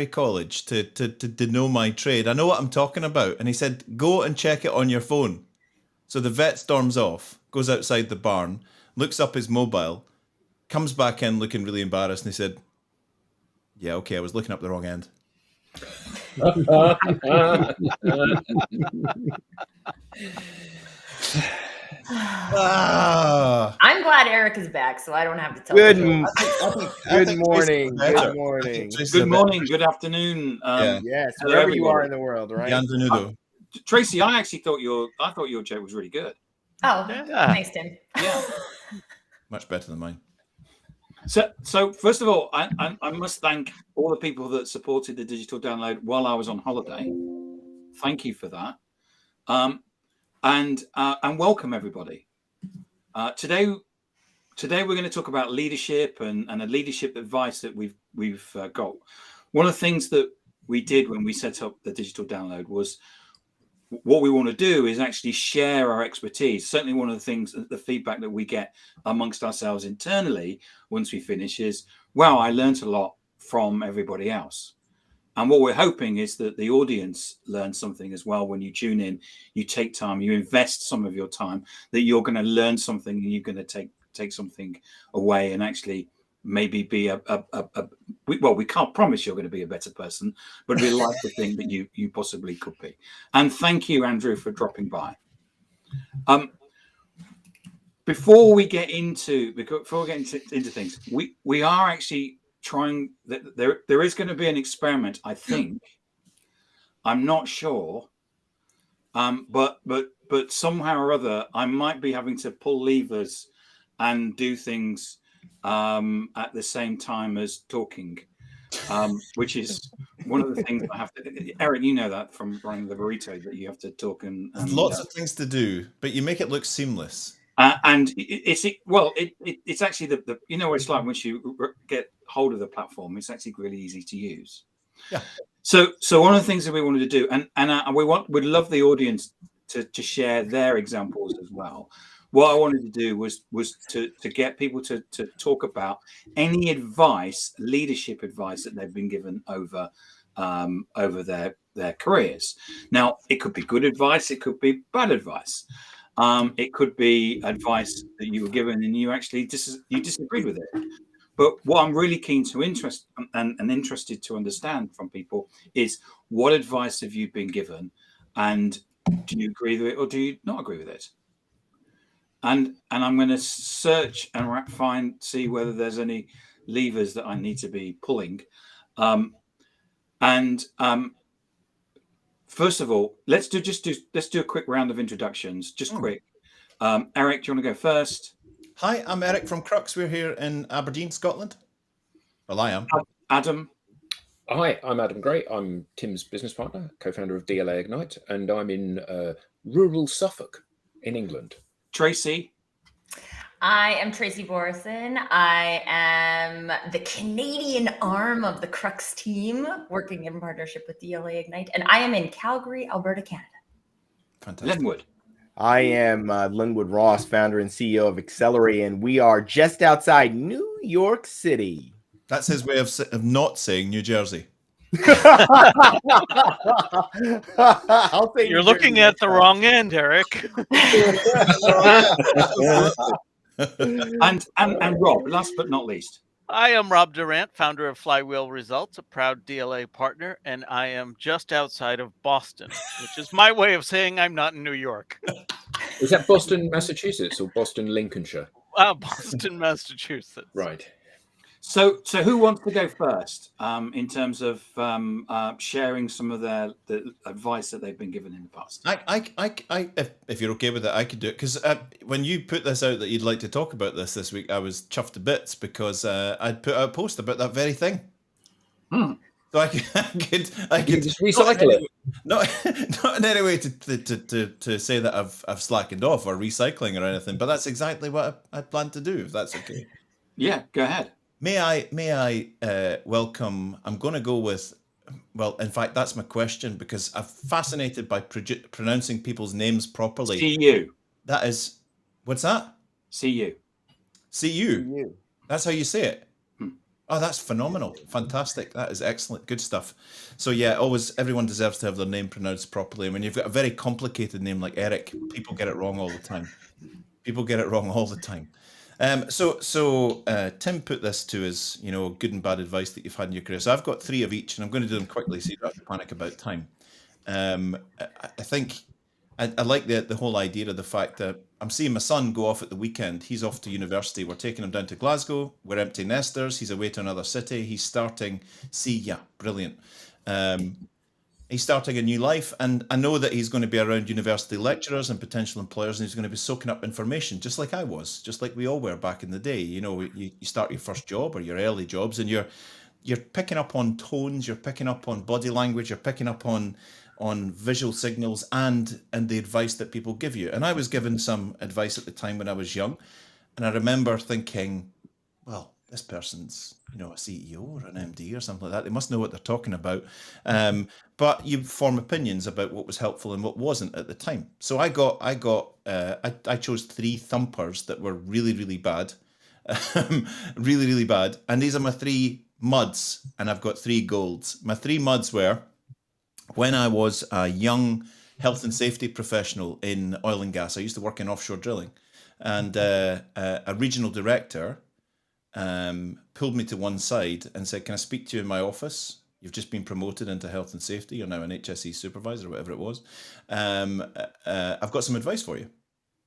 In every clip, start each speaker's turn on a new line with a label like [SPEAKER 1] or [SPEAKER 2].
[SPEAKER 1] college to know my trade. I know what I'm talking about. And he said, go and check it on your phone. So the vet storms off, goes outside the barn, looks up his mobile, comes back in looking really embarrassed, and he said, yeah, okay, I was looking up the wrong end.
[SPEAKER 2] I'm glad Eric is back, so I don't have to tell
[SPEAKER 3] Good
[SPEAKER 2] him.
[SPEAKER 3] Good morning. Good morning.
[SPEAKER 4] Good morning. Good afternoon.
[SPEAKER 3] Yes, wherever you are in the world, right?
[SPEAKER 4] Tracy, I actually thought your joke was really good.
[SPEAKER 2] Oh, thanks, Tim.
[SPEAKER 4] Yeah,
[SPEAKER 1] much better than mine.
[SPEAKER 4] So first of all, I must thank all the people that supported the digital download while I was on holiday. Thank you for that. And welcome everybody. Today we're going to talk about leadership and a leadership advice that we've got. One of the things that we did when we set up the digital download was what we want to do is actually share our expertise. Certainly one of the things, the feedback that we get amongst ourselves internally once we finish is, wow, I learned a lot from everybody else. And what we're hoping is that the audience learns something as well. When you tune in, you take time, you invest some of your time, that you're going to learn something and you're going to take something away and actually maybe be well, we can't promise you're going to be a better person, but we like to think that you possibly could be. And thank you, Andrew, for dropping by. Before we get into things, we are actually trying. There is going to be an experiment, I think. I'm not sure, but somehow or other, I might be having to pull levers and do things at the same time as talking, which is one of the things I have to. Eric, you know that from running the burrito, that you have to talk and
[SPEAKER 1] lots of things to do, but you make it look seamless.
[SPEAKER 4] And it's actually the you know what it's like once you get hold of the platform, it's actually really easy to use.
[SPEAKER 1] Yeah.
[SPEAKER 4] So one of the things that we wanted to do, and we'd love the audience to share their examples as well. What I wanted to do was to get people to talk about any advice, leadership advice that they've been given over their careers. Now, it could be good advice, it could be bad advice. It could be advice that you were given and you actually disagreed with it. But what I'm really keen to interested to understand from people is, what advice have you been given, and do you agree with it or do you not agree with it? And I'm going to search and see whether there's any levers that I need to be pulling. First of all, let's do a quick round of introductions, just quick. Eric, do you want to go first?
[SPEAKER 1] Hi, I'm Eric from Crux. We're here in Aberdeen, Scotland. Well, I am.
[SPEAKER 4] Adam.
[SPEAKER 5] Hi, I'm Adam Gray. I'm Tim's business partner, co-founder of DLA Ignite, and I'm in rural Suffolk in England.
[SPEAKER 4] Tracy.
[SPEAKER 2] I am Tracy Borison. I am the Canadian arm of the Crux team, working in partnership with DLA Ignite, and I am in Calgary, Alberta, Canada.
[SPEAKER 1] Fantastic.
[SPEAKER 4] Linwood.
[SPEAKER 3] I am Linwood Ross, founder and CEO of Accelerate, and we are just outside New York City.
[SPEAKER 1] That's his way of not saying New Jersey.
[SPEAKER 3] I'll say
[SPEAKER 6] you're looking at the wrong end, Eric.
[SPEAKER 4] and Rob, last but not least.
[SPEAKER 6] I am Rob Durant, founder of Flywheel Results, a proud DLA partner, and I am just outside of Boston, which is my way of saying I'm not in New York.
[SPEAKER 5] Is that Boston, Massachusetts, or Boston, Lincolnshire?
[SPEAKER 6] Boston, Massachusetts.
[SPEAKER 5] Right.
[SPEAKER 4] So who wants to go first in terms of sharing some of the advice that they've been given in the past?
[SPEAKER 1] If you're okay with it, I could do it, because when you put this out that you'd like to talk about this week, I was chuffed to bits because I'd put out a post about that very thing. So I could
[SPEAKER 5] just recycle it.
[SPEAKER 1] Not in any way to say that I've slackened off or recycling or anything, but that's exactly what I plan to do, if that's okay.
[SPEAKER 4] Yeah, go ahead.
[SPEAKER 1] May I welcome, I'm going to go with, well, in fact, that's my question, because I'm fascinated by pronouncing people's names properly.
[SPEAKER 4] CU.
[SPEAKER 1] That is, what's that?
[SPEAKER 4] CU.
[SPEAKER 1] CU. That's how you say it? Oh, that's phenomenal. Fantastic. That is excellent. Good stuff. So yeah, always everyone deserves to have their name pronounced properly. And when you've got a very complicated name like Eric, people get it wrong all the time. People get it wrong all the time. So Tim put this to us, good and bad advice that you've had in your career. So I've got 3 of each, and I'm going to do them quickly so you don't have to panic about time. I think I like the whole idea of the fact that I'm seeing my son go off at the weekend. He's off to university. We're taking him down to Glasgow. We're empty nesters. He's away to another city. He's starting. Brilliant. He's starting a new life, and I know that he's going to be around university lecturers and potential employers, and he's going to be soaking up information, just like I was, just like we all were back in the day. You start your first job or your early jobs, and you're picking up on tones, you're picking up on body language, you're picking up on visual signals and the advice that people give you. And I was given some advice at the time when I was young, and I remember thinking, well, this person's a CEO or an MD or something like that. They must know what they're talking about. But you form opinions about what was helpful and what wasn't at the time. So I chose 3 thumpers that were really, really bad, really, really bad. And these are my 3 muds, and I've got 3 golds. My 3 muds were when I was a young health and safety professional in oil and gas. I used to work in offshore drilling, and a regional director pulled me to one side and said, "Can I speak to you in my office? You've just been promoted into health and safety. You're now an HSE supervisor," or whatever it was. "I've got some advice for you."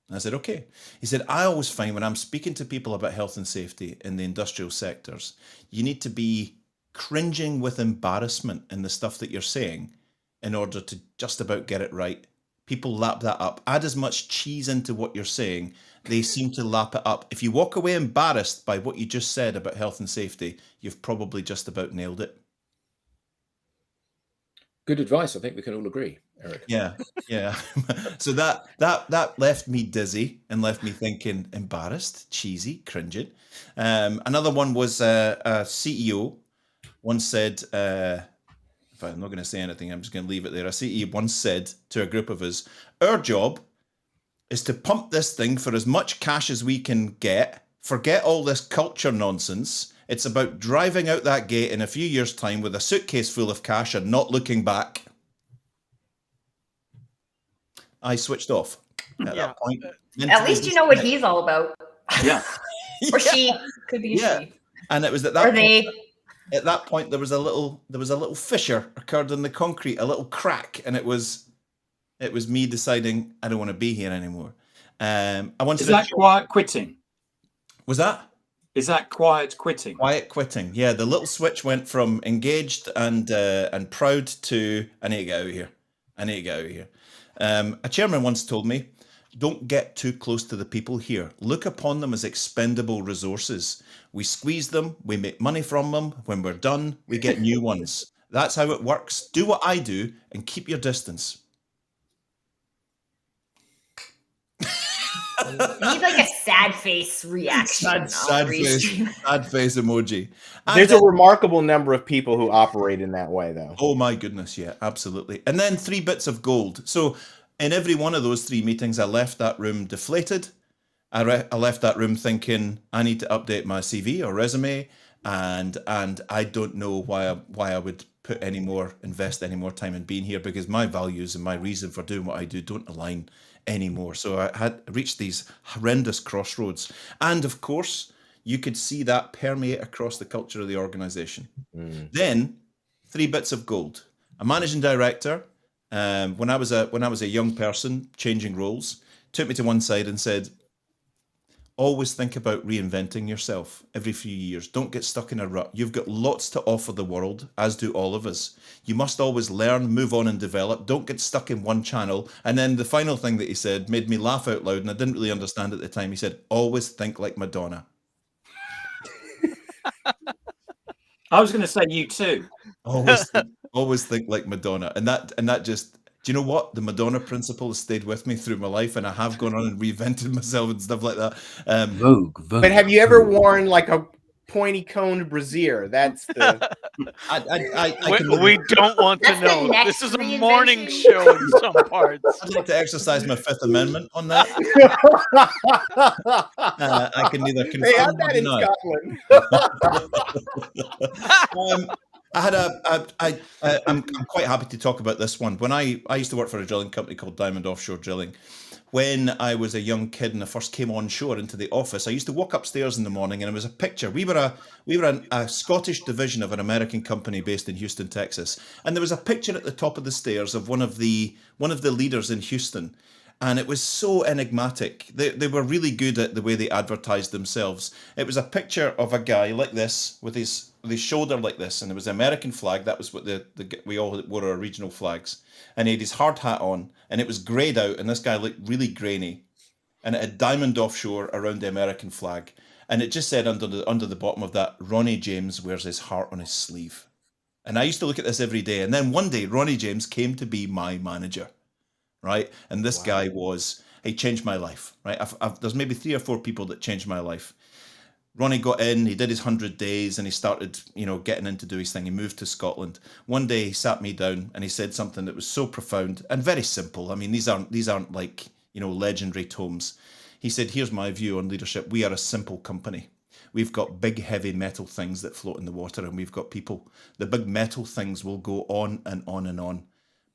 [SPEAKER 1] And I said, "Okay." He said, "I always find when I'm speaking to people about health and safety in the industrial sectors, you need to be cringing with embarrassment in the stuff that you're saying in order to just about get it right. People lap that up. Add as much cheese into what you're saying. They seem to lap it up. If you walk away embarrassed by what you just said about health and safety, you've probably just about nailed it."
[SPEAKER 5] Good advice. I think we can all agree, Eric.
[SPEAKER 1] Yeah. So that left me dizzy and left me thinking, embarrassed, cheesy, cringing. Another one was a CEO once said, I'm not going to say anything, I'm just going to leave it there. A CEO once said to a group of us, "Our job is to pump this thing for as much cash as we can get. Forget all this culture nonsense. It's about driving out that gate in a few years' time with a suitcase full of cash and not looking back." I switched off at that point.
[SPEAKER 2] At least you know what he's all about.
[SPEAKER 4] Yeah.
[SPEAKER 2] Or she. Could be a she.
[SPEAKER 1] And it was at
[SPEAKER 2] Or
[SPEAKER 1] that
[SPEAKER 2] they.
[SPEAKER 1] point, at that point there was a little fissure occurred in the concrete, a little crack, and it was me deciding I don't want to be here anymore. I wanted.
[SPEAKER 4] Is that quiet quitting?
[SPEAKER 1] Was that?
[SPEAKER 4] Is that quiet quitting?
[SPEAKER 1] Quiet quitting. Yeah, the little switch went from engaged and proud to I need to get out of here. I need to get out of here. A chairman once told me, "Don't get too close to the people here. Look upon them as expendable resources. We squeeze them, we make money from them. When we're done, we get new ones. That's how it works. Do what I do and keep your distance."
[SPEAKER 2] You need like a sad face reaction.
[SPEAKER 1] Sad face emoji. And
[SPEAKER 3] There's a remarkable number of people who operate in that way, though.
[SPEAKER 1] oh my goodness, yeah, absolutely. And then 3 bits of gold. So in every one of those 3 meetings, I left that room deflated. I left that room thinking I need to update my CV or resume, and I don't know why I would invest any more time in being here, because my values and my reason for doing what I do don't align anymore. So I had reached these horrendous crossroads, and of course you could see that permeate across the culture of the organization. Then 3 bits of gold. A managing director, when I was a young person changing roles, took me to one side and said, "Always think about reinventing yourself every few years. Don't get stuck in a rut. You've got lots to offer the world, as do all of us. You must always learn, move on and develop. Don't get stuck in one channel." And then the final thing that he said made me laugh out loud, and I didn't really understand at the time. He said, "Always think like Madonna."
[SPEAKER 4] I was going to say you too.
[SPEAKER 1] Always think like Madonna. And that just, do you know what? The Madonna principle has stayed with me through my life, and I have gone on and reinvented myself and stuff like that.
[SPEAKER 3] But have you ever worn like pointy coned brassiere. That's the.
[SPEAKER 1] I can
[SPEAKER 6] We don't want to
[SPEAKER 2] That's the
[SPEAKER 6] know.
[SPEAKER 2] next
[SPEAKER 6] This is a morning
[SPEAKER 2] reinvention.
[SPEAKER 6] show in some parts.
[SPEAKER 1] I'd like to exercise my Fifth Amendment on that. I can neither
[SPEAKER 3] They
[SPEAKER 1] confirm
[SPEAKER 3] have
[SPEAKER 1] or
[SPEAKER 3] that in
[SPEAKER 1] deny.
[SPEAKER 3] Scotland.
[SPEAKER 1] I had I'm quite happy to talk about this one. When I used to work for a drilling company called Diamond Offshore Drilling. When I was a young kid and I first came on shore into the office, I used to walk upstairs in the morning and it was a picture. We were a Scottish division of an American company based in Houston, Texas, and there was a picture at the top of the stairs of one of the leaders in Houston. And it was so enigmatic. They were really good at the way they advertised themselves. It was a picture of a guy like this with his shoulder like this, and there was the American flag. That was what we all wore our regional flags. And he had his hard hat on, and it was greyed out, and this guy looked really grainy. And it had Diamond Offshore around the American flag, and it just said under the bottom of that, Ronnie James wears his heart on his sleeve. And I used to look at this every day. And then one day, Ronnie James came to be my manager. Right, and this guy he changed my life. Right, there's maybe 3 or 4 people that changed my life. Ronnie got in, he did his 100 days, and he started, getting in to do his thing. He moved to Scotland. One day, he sat me down and he said something that was so profound and very simple. I mean, these aren't like legendary tomes. He said, "Here's my view on leadership. We are a simple company. We've got big, heavy metal things that float in the water, and we've got people. The big metal things will go on and on and on.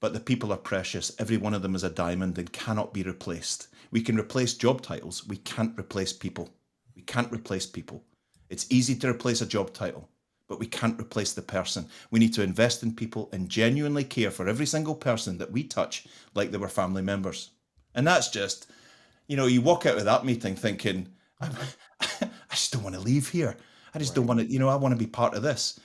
[SPEAKER 1] But the people are precious. Every one of them is a diamond and cannot be replaced. We can replace job titles. We can't replace people. We can't replace people. It's easy to replace a job title, but we can't replace the person. We need to invest in people and genuinely care for every single person that we touch like they were family members." And that's just, you walk out of that meeting thinking, I just don't want to leave here. I just don't want to, I want to be part of this.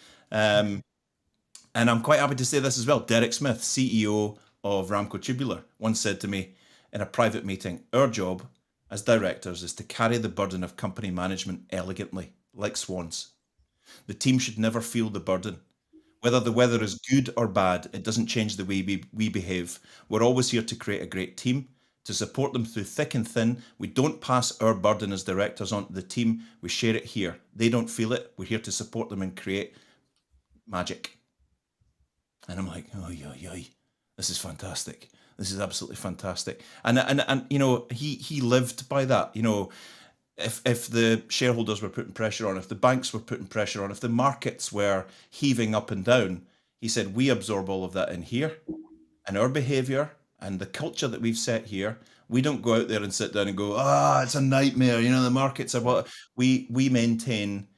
[SPEAKER 1] And I'm quite happy to say this as well. Derek Smith, CEO of Ramco Tubular, once said to me in a private meeting, "Our job as directors is to carry the burden of company management elegantly, like swans. The team should never feel the burden. Whether the weather is good or bad, it doesn't change the way we behave. We're always here to create a great team, to support them through thick and thin. We don't pass our burden as directors onto the team. We share it here. They don't feel it. We're here to support them and create magic." And I'm like, oh, yeah, this is fantastic. This is absolutely fantastic. And he lived by that. If the shareholders were putting pressure on, if the banks were putting pressure on, if the markets were heaving up and down, he said, we absorb all of that in here, and our behavior and the culture that we've set here. We don't go out there and sit down and go, it's a nightmare. The markets are what we maintain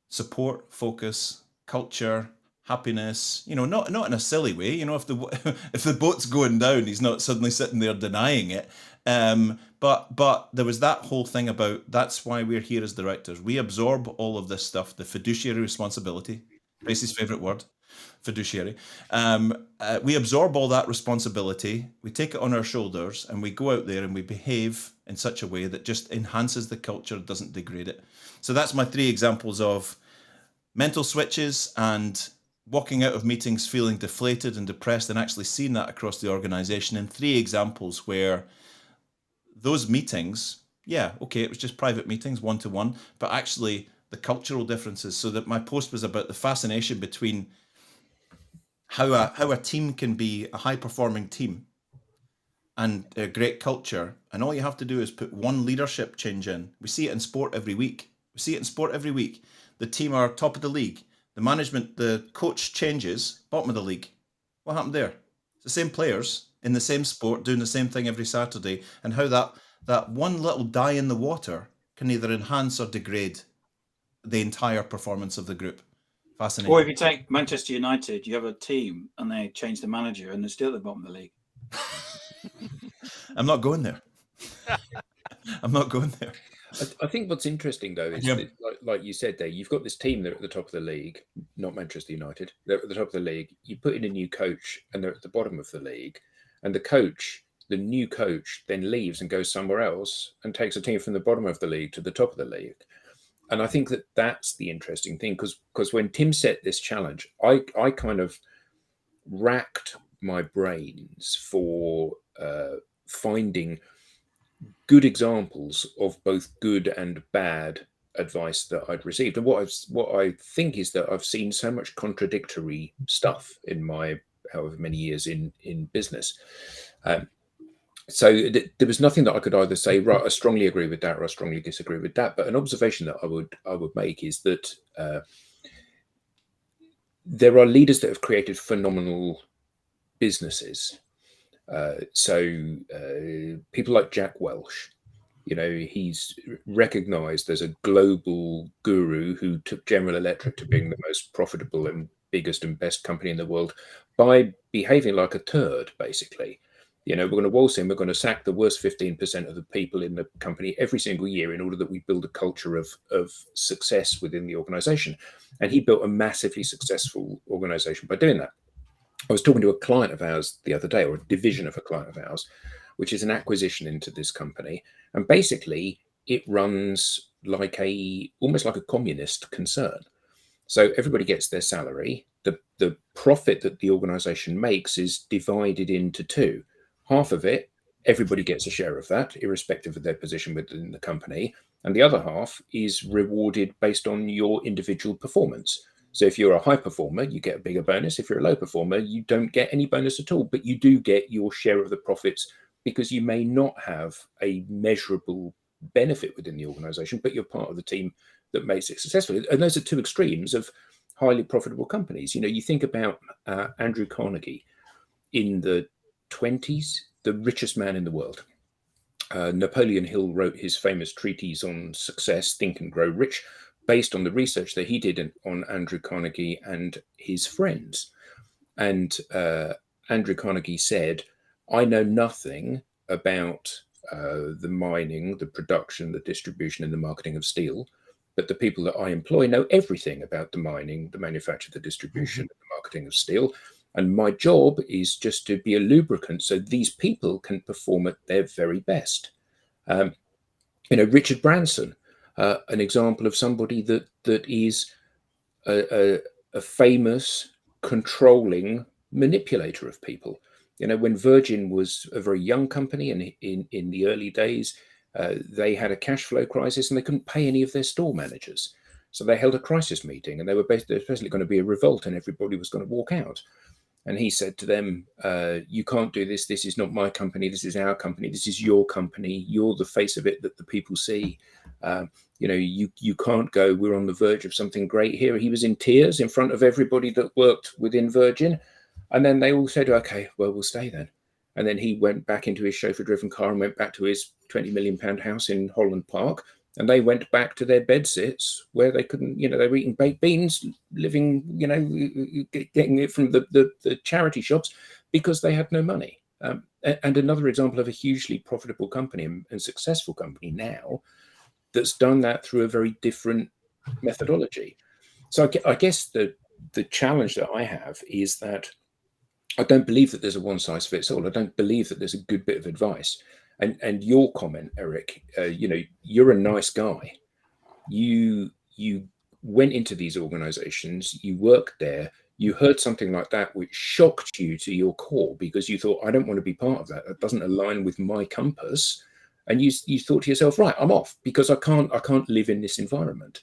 [SPEAKER 1] support, focus, culture, happiness, not in a silly way. If the boat's going down, he's not suddenly sitting there denying it. But there was that whole thing about, that's why we're here as directors. We absorb all of this stuff, the fiduciary responsibility, Tracy's favorite word, fiduciary. We absorb all that responsibility, we take it on our shoulders, and we go out there and we behave in such a way that just enhances the culture, doesn't degrade it. So that's my 3 examples of mental switches and walking out of meetings feeling deflated and depressed, and actually seeing that across the organization, and 3 examples where those meetings, it was just private meetings, one-to-one, but actually the cultural differences. So that my post was about the fascination between how a team can be a high-performing team and a great culture, and all you have to do is put one leadership change in. We see it in sport every week. The team are top of the league. The management, the coach changes, bottom of the league. What happened there? It's the same players in the same sport doing the same thing every Saturday, and how that one little dye in the water can either enhance or degrade the entire performance of the group. Fascinating.
[SPEAKER 4] Or if you take Manchester United, you have a team and they change the manager and they're still at the bottom of the league.
[SPEAKER 1] I'm not going there. I'm not going there.
[SPEAKER 5] I think what's interesting, though, is that, like you said there, you've got this team that are at the top of the league, not Manchester United. They're at the top of the league. You put in a new coach and they're at the bottom of the league. And the new coach, then leaves and goes somewhere else and takes a team from the bottom of the league to the top of the league. And I think that that's the interesting thing, because when Tim set this challenge, I kind of racked my brains for finding good examples of both good and bad advice that I'd received. And what I think is that I've seen so much contradictory stuff in my however many years in business. So there was nothing that I could either say, right, I strongly agree with that, or I strongly disagree with that. But an observation that I would make is that there are leaders that have created phenomenal businesses. People like Jack Welch, he's recognized as a global guru who took General Electric to being the most profitable and biggest and best company in the world by behaving like a turd, basically. We're going to waltz in, we're going to sack the worst 15% of the people in the company every single year in order that we build a culture of success within the organization. And he built a massively successful organization by doing that. I was talking to a client of ours the other day, or a division of a client of ours, which is an acquisition into this company. And basically it runs almost like a communist concern. So everybody gets their salary. The profit that the organization makes is divided into two. Half of it, everybody gets a share of that, irrespective of their position within the company. And the other half is rewarded based on your individual performance. So if you're a high performer, you get a bigger bonus. If you're a low performer, you don't get any bonus at all, but you do get your share of the profits because you may not have a measurable benefit within the organization, but you're part of the team that makes it successful. And those are two extremes of highly profitable companies. You think about Andrew Carnegie in the 1920s, the richest man in the world. Napoleon Hill wrote his famous treatise on success, Think and Grow Rich, based on the research that he did on Andrew Carnegie and his friends. And Andrew Carnegie said, I know nothing about the mining, the production, the distribution, and the marketing of steel, but the people that I employ know everything about the mining, the manufacture, the distribution, and the marketing of steel. And my job is just to be a lubricant so these people can perform at their very best. Richard Branson, an example of somebody that is a famous, controlling manipulator of people. When Virgin was a very young company and in the early days, they had a cash flow crisis and they couldn't pay any of their store managers. So they held a crisis meeting and there was basically going to be a revolt and everybody was going to walk out. And he said to them, you can't do this. This is not my company. This is our company. This is your company. You're the face of it that the people see. You can't go. We're on the verge of something great here. He was in tears in front of everybody that worked within Virgin. And then they all said, okay, well, we'll stay then. And then he went back into his chauffeur-driven car and went back to his £20 million house in Holland Park. And they went back to their bedsit where they couldn't, they were eating baked beans, living, getting it from the charity shops because they had no money. And another example of a hugely profitable company and successful company now that's done that through a very different methodology. So I guess the challenge that I have is that I don't believe that there's a one size fits all. I don't believe that there's a good bit of advice. And your comment, Eric, you're a nice guy. You went into these organizations, you worked there, you heard something like that which shocked you to your core because you thought, I don't want to be part of that. That doesn't align with my compass. And you thought to yourself, right, I'm off because I can't live in this environment.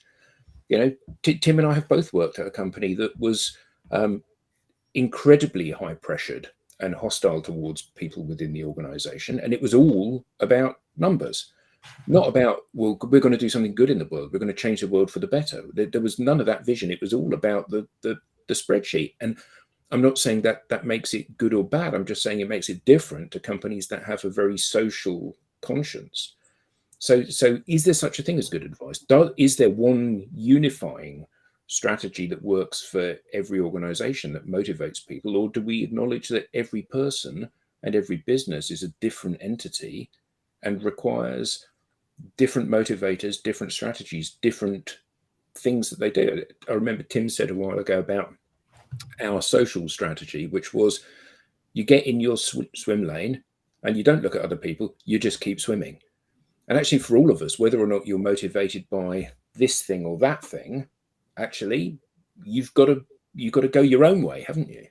[SPEAKER 5] Tim and I have both worked at a company that was incredibly high pressured and hostile towards people within the organization. And it was all about numbers, not about, well, we're going to do something good in the world. We're going to change the world for the better. There was none of that vision. It was all about the spreadsheet. And I'm not saying that makes it good or bad. I'm just saying it makes it different to companies that have a very social conscience. So is there such a thing as good advice? Is there one unifying strategy that works for every organization that motivates people, or do we acknowledge that every person and every business is a different entity and requires different motivators, different strategies, different things that they do? I remember Tim said a while ago about our social strategy, which was you get in your swim lane and you don't look at other people, you just keep swimming. And actually for all of us, whether or not you're motivated by this thing or that thing, actually, you've got to go your own way, haven't you?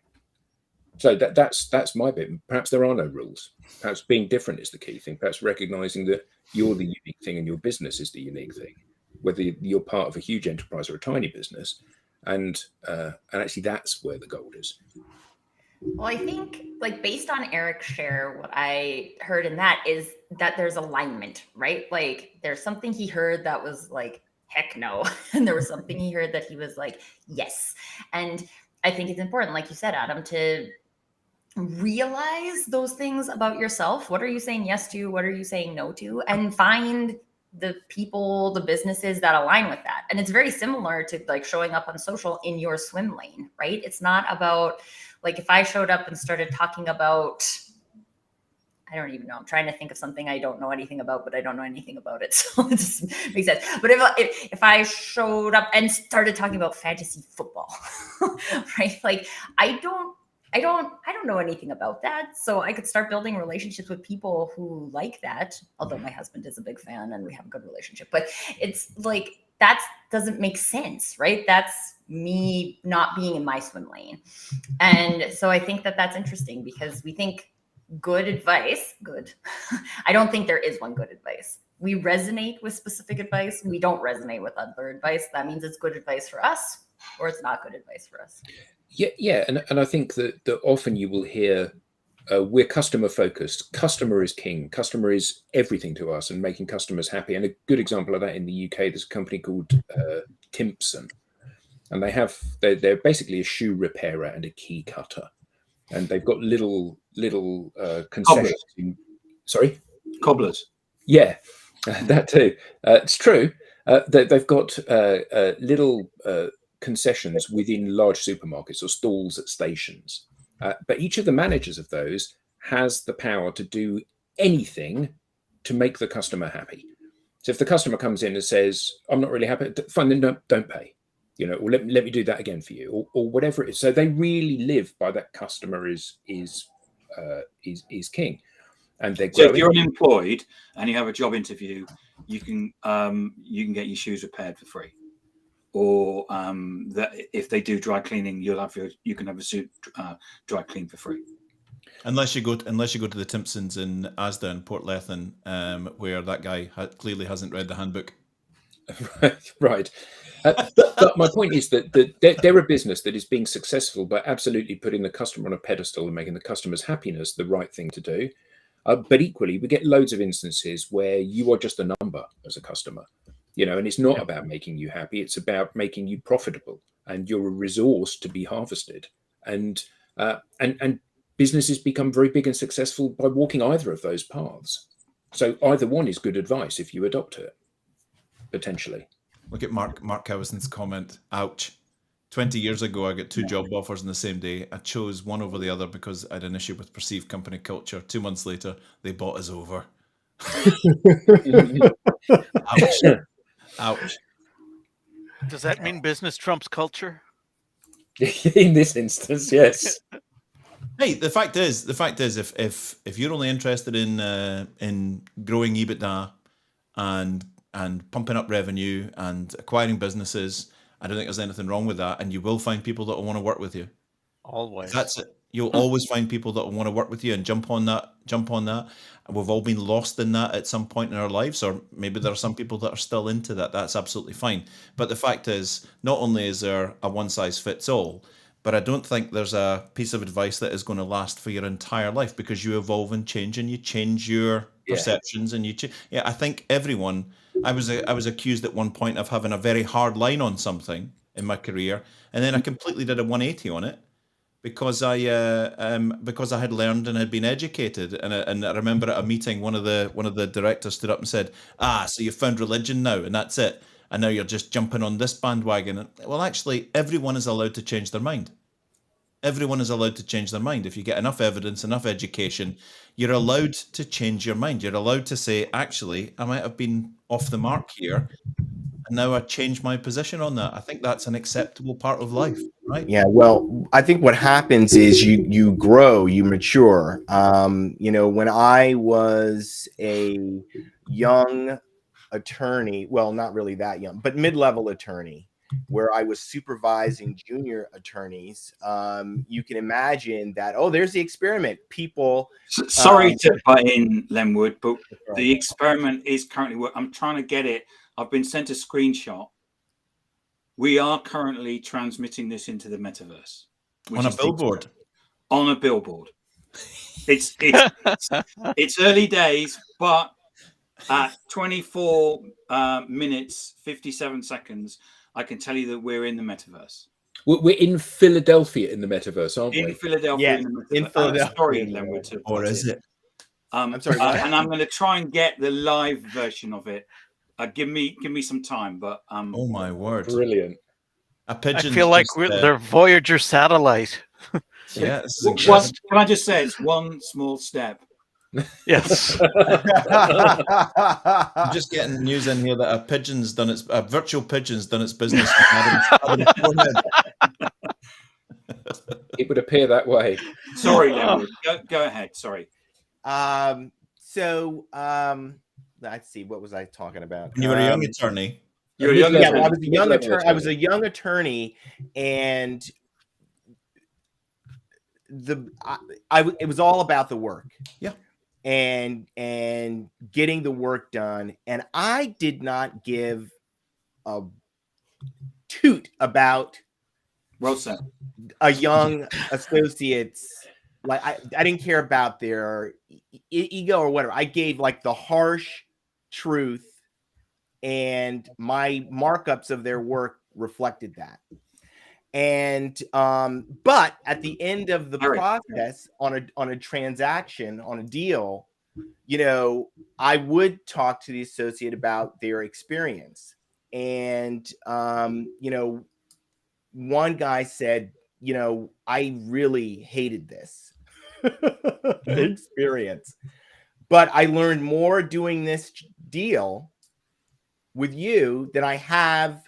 [SPEAKER 5] So that's my bit. Perhaps there are no rules. Perhaps being different is the key thing. Perhaps recognizing that you're the unique thing and your business is the unique thing. whether you're part of a huge enterprise or a tiny business. And actually, that's where the gold is.
[SPEAKER 2] Well, I think, like, based on Eric's share, what I heard in that is that there's alignment, right? Like, there's something he heard that was like, heck no. And there was something he heard that he was like, yes. And I think it's important, like you said, Adam, to realize those things about yourself. What are you saying yes to? What are you saying no to? And find the people, the businesses that align with that. And it's very similar to like showing up on social in your swim lane, right? It's not about, like, if I showed up and started talking about, I don't even know, I'm trying to think of something I don't know anything about, but I don't know anything about it. So it just makes sense. But if I showed up and started talking about fantasy football, right? Like, I don't know anything about that. So I could start building relationships with people who like that. Although my husband is a big fan and we have a good relationship, but it's like, that doesn't make sense, right? That's me not being in my swim lane. And so I think that that's interesting because we think good advice, good. I don't think there is one good advice. We resonate with specific advice. We don't resonate with other advice. That means it's good advice for us or it's not good advice for us.
[SPEAKER 5] Yeah. And I think that often you will hear, we're customer focused. Customer is king. Customer is everything to us, and making customers happy. And a good example of that in the UK, there's a company called Timpson, and they're basically a shoe repairer and a key cutter, and they've got little concessions. Sorry,
[SPEAKER 4] Cobblers.
[SPEAKER 5] Yeah, that too. It's true. They've got little concessions within large supermarkets or stalls at stations. But each of the managers of those has the power to do anything to make the customer happy. So if the customer comes in and says, I'm not really happy, fine, then don't pay, or let me do that again for you, or whatever it is. So they really live by that customer is king. And they're growing.
[SPEAKER 4] So if you're unemployed and you have a job interview, you can get your shoes repaired for free. Or that if they do dry cleaning, you can have a suit dry cleaned for free. Unless
[SPEAKER 1] you go to the Timpsons in Asda and Portlethen, where that guy clearly hasn't read the handbook.
[SPEAKER 5] Right. But my point is that they're a business that is being successful by absolutely putting the customer on a pedestal and making the customer's happiness the right thing to do. But equally, we get loads of instances where you are just a number as a customer. And it's not about making you happy. It's about making you profitable, and you're a resource to be harvested. And businesses become very big and successful by walking either of those paths. So either one is good advice if you adopt it, potentially.
[SPEAKER 1] Look at Mark Cowison's comment. Ouch. 20 years ago, I got 2 job offers on the same day. I chose one over the other because I had an issue with perceived company culture. 2 months later, they bought us over. Ouch. Ouch.
[SPEAKER 6] Does that mean business trumps culture?
[SPEAKER 5] In this instance, yes.
[SPEAKER 1] Hey, the fact is, if you're only interested in growing EBITDA and pumping up revenue and acquiring businesses, I don't think there's anything wrong with that. And you will find people that will want to work with you.
[SPEAKER 6] Always.
[SPEAKER 1] That's it. You'll always find people that will want to work with you and jump on that. And we've all been lost in that at some point in our lives, or maybe there are some people that are still into that. That's absolutely fine. But the fact is, not only is there a one size fits all, but I don't think there's a piece of advice that is going to last for your entire life, because you evolve and change, and you change your perceptions, and I think everyone. I was accused at one point of having a very hard line on something in my career, and then I completely did a 180 on it. Because I had learned and had been educated, and I remember at a meeting, one of the directors stood up and said, so you found religion now, and that's it, and now you're just jumping on this bandwagon. Well, actually, everyone is allowed to change their mind. Everyone is allowed to change their mind. If you get enough evidence, enough education, you're allowed to change your mind. You're allowed to say, actually, I might have been off the mark here, and now I change my position on that. I think that's an acceptable part of life, right?
[SPEAKER 3] Yeah, well, I think what happens is you grow, you mature. When I was a young attorney, well, not really that young, but mid-level attorney, where I was supervising junior attorneys, you can imagine that, there's the experiment. People...
[SPEAKER 4] Sorry to butt in, Lenwood, but the experiment is currently I'm trying to get it I've been sent a screenshot. We are currently transmitting this into the metaverse.
[SPEAKER 1] On a billboard.
[SPEAKER 4] On a billboard. It's early days, but at 24 minutes 57 seconds, I can tell you that we're in the metaverse.
[SPEAKER 5] We're in Philadelphia in the metaverse, aren't we?
[SPEAKER 4] In Philadelphia,
[SPEAKER 3] Yes,
[SPEAKER 4] in the metaverse.
[SPEAKER 3] in Philadelphia.
[SPEAKER 4] Sorry, Lenwood, to
[SPEAKER 1] Or
[SPEAKER 4] put
[SPEAKER 1] is it?
[SPEAKER 3] I'm sorry, what?
[SPEAKER 4] and I'm going to try and get the live version of it. Give me some time, but
[SPEAKER 1] Oh my word!
[SPEAKER 5] Brilliant.
[SPEAKER 1] A
[SPEAKER 6] I
[SPEAKER 1] pigeon.
[SPEAKER 6] feel like they're Voyager satellite.
[SPEAKER 1] Yeah. This is
[SPEAKER 4] Well,
[SPEAKER 1] incredible.
[SPEAKER 4] can I just say it's one small step?
[SPEAKER 6] Yes.
[SPEAKER 1] I'm just getting news in here that a virtual pigeon's done its business. On Adam's forehead.
[SPEAKER 5] It would appear that way.
[SPEAKER 4] Sorry, Lenwood. Go ahead. Sorry.
[SPEAKER 3] Let's see. What was I talking about?
[SPEAKER 1] When you were a young attorney.
[SPEAKER 4] You're a young
[SPEAKER 3] Yeah,
[SPEAKER 4] attorney.
[SPEAKER 3] well, I was a young attorney. I was a young attorney, and it was all about the work.
[SPEAKER 1] Yeah.
[SPEAKER 3] And getting the work done. And I did not give a toot about
[SPEAKER 4] Well said.
[SPEAKER 3] a young associate's, like I didn't care about their ego or whatever. I gave like the harsh truth, and my markups of their work reflected that. And but at the end of the process, on a transaction, on a deal, you know, I would talk to the associate about their experience. And you know, one guy said, you know, I really hated this experience, but I learned more doing this deal with you than I have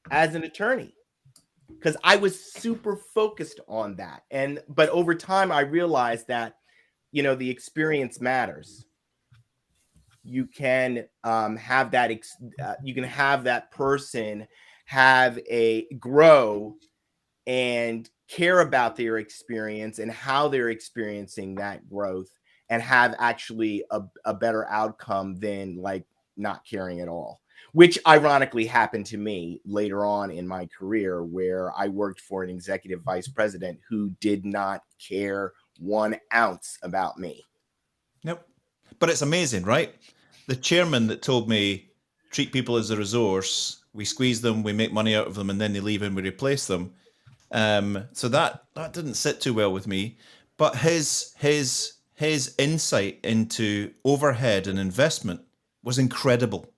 [SPEAKER 3] as an attorney, because I was super focused on that. But over time, I realized that, you know, the experience matters. You can have that. You can have that person grow and care about their experience and how they're experiencing that growth, and have actually a better outcome than like not caring at all. Which ironically happened to me later on in my career, where I worked for an executive vice president who did not care 1 ounce about me.
[SPEAKER 1] Nope. But it's amazing, right? The chairman that told me, treat people as a resource, we squeeze them, we make money out of them, and then they leave and we replace them. So that didn't sit too well with me. But his insight into overhead and investment was incredible.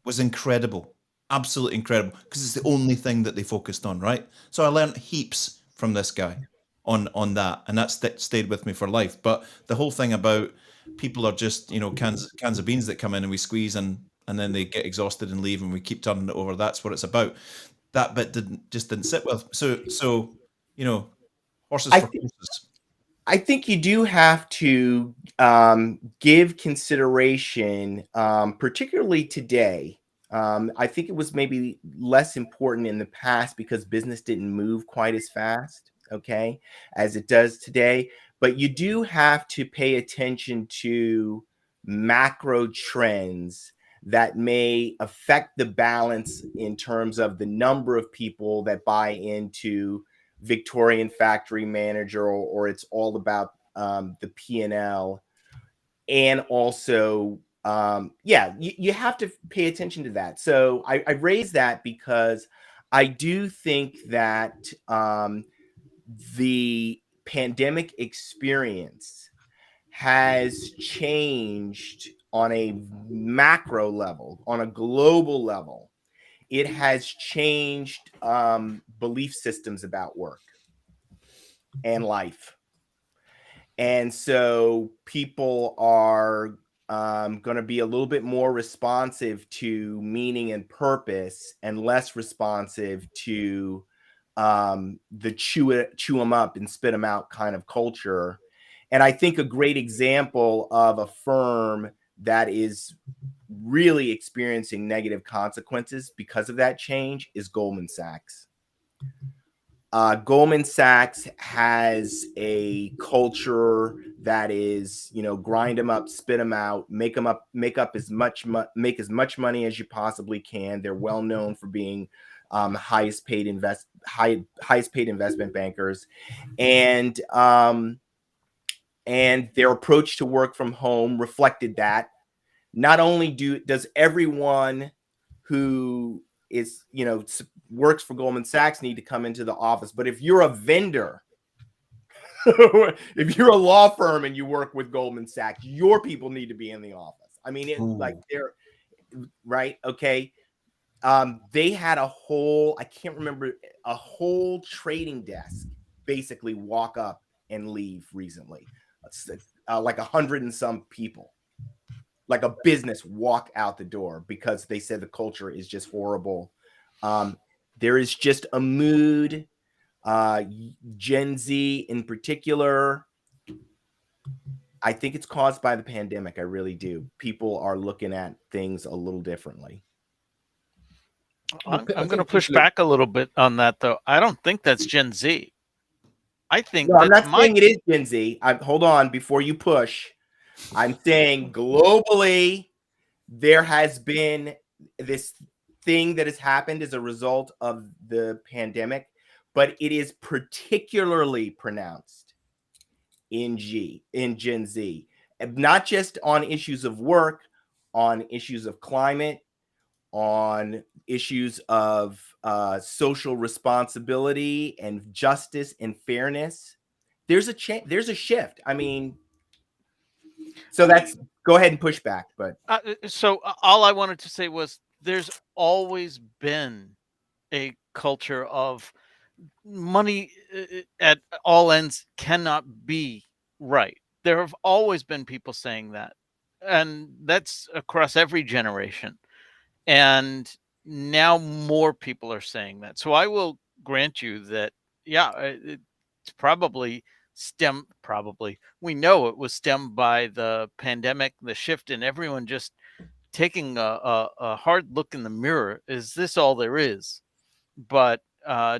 [SPEAKER 1] Absolutely incredible, because it's the only thing that they focused on, right? So I learned heaps from this guy on that, and that stayed with me for life. But the whole thing about people are just, you know, cans of beans that come in and we squeeze, and then they get exhausted and leave, and we keep turning it over. That's what it's about. That bit didn't sit well. So you know, horses for courses.
[SPEAKER 3] I think you do have to give consideration, particularly today. I think it was maybe less important in the past because business didn't move quite as fast, okay, as it does today. But you do have to pay attention to macro trends that may affect the balance in terms of the number of people that buy into Victorian Factory Manager, or it's all about the P&L. And also, you have to pay attention to that. So I raise that because I do think that the pandemic experience has changed on a macro level, on a global level. It has changed belief systems about work and life. And so people are going to be a little bit more responsive to meaning and purpose, and less responsive to the chew them up and spit them out kind of culture. And I think a great example of a firm that is really experiencing negative consequences because of that change is Goldman Sachs. Goldman Sachs has a culture that is, you know, grind them up, spit them out, make as much money as you possibly can. They're well known for being highest paid investment bankers, and their approach to work from home reflected that. Not only does everyone who is, you know, works for Goldman Sachs need to come into the office, but if you're a vendor, if you're a law firm and you work with Goldman Sachs, your people need to be in the office. I mean, they're right. Okay. They had a whole trading desk basically walk up and leave recently. Like 100 and some people, like a business walk out the door because they said the culture is just horrible. There is just a mood, Gen Z in particular. I think it's caused by the pandemic. I really do. People are looking at things a little differently.
[SPEAKER 6] I'm going to push back a little bit on that, though. I don't think that's Gen Z. I think
[SPEAKER 3] I'm not saying it is Gen Z. Hold on before you push. I'm saying globally, there has been this thing that has happened as a result of the pandemic, but it is particularly pronounced in Gen Z, not just on issues of work, on issues of climate, on issues of social responsibility and justice and fairness. There's a shift. I mean, so go ahead and push back. But
[SPEAKER 6] so all I wanted to say was there's always been a culture of money at all ends cannot be right. There have always been people saying that, and that's across every generation. And now more people are saying that. So I will grant you that, yeah, it's probably we know it was stemmed by the pandemic, the shift in everyone just taking a hard look in the mirror. Is this all there is? But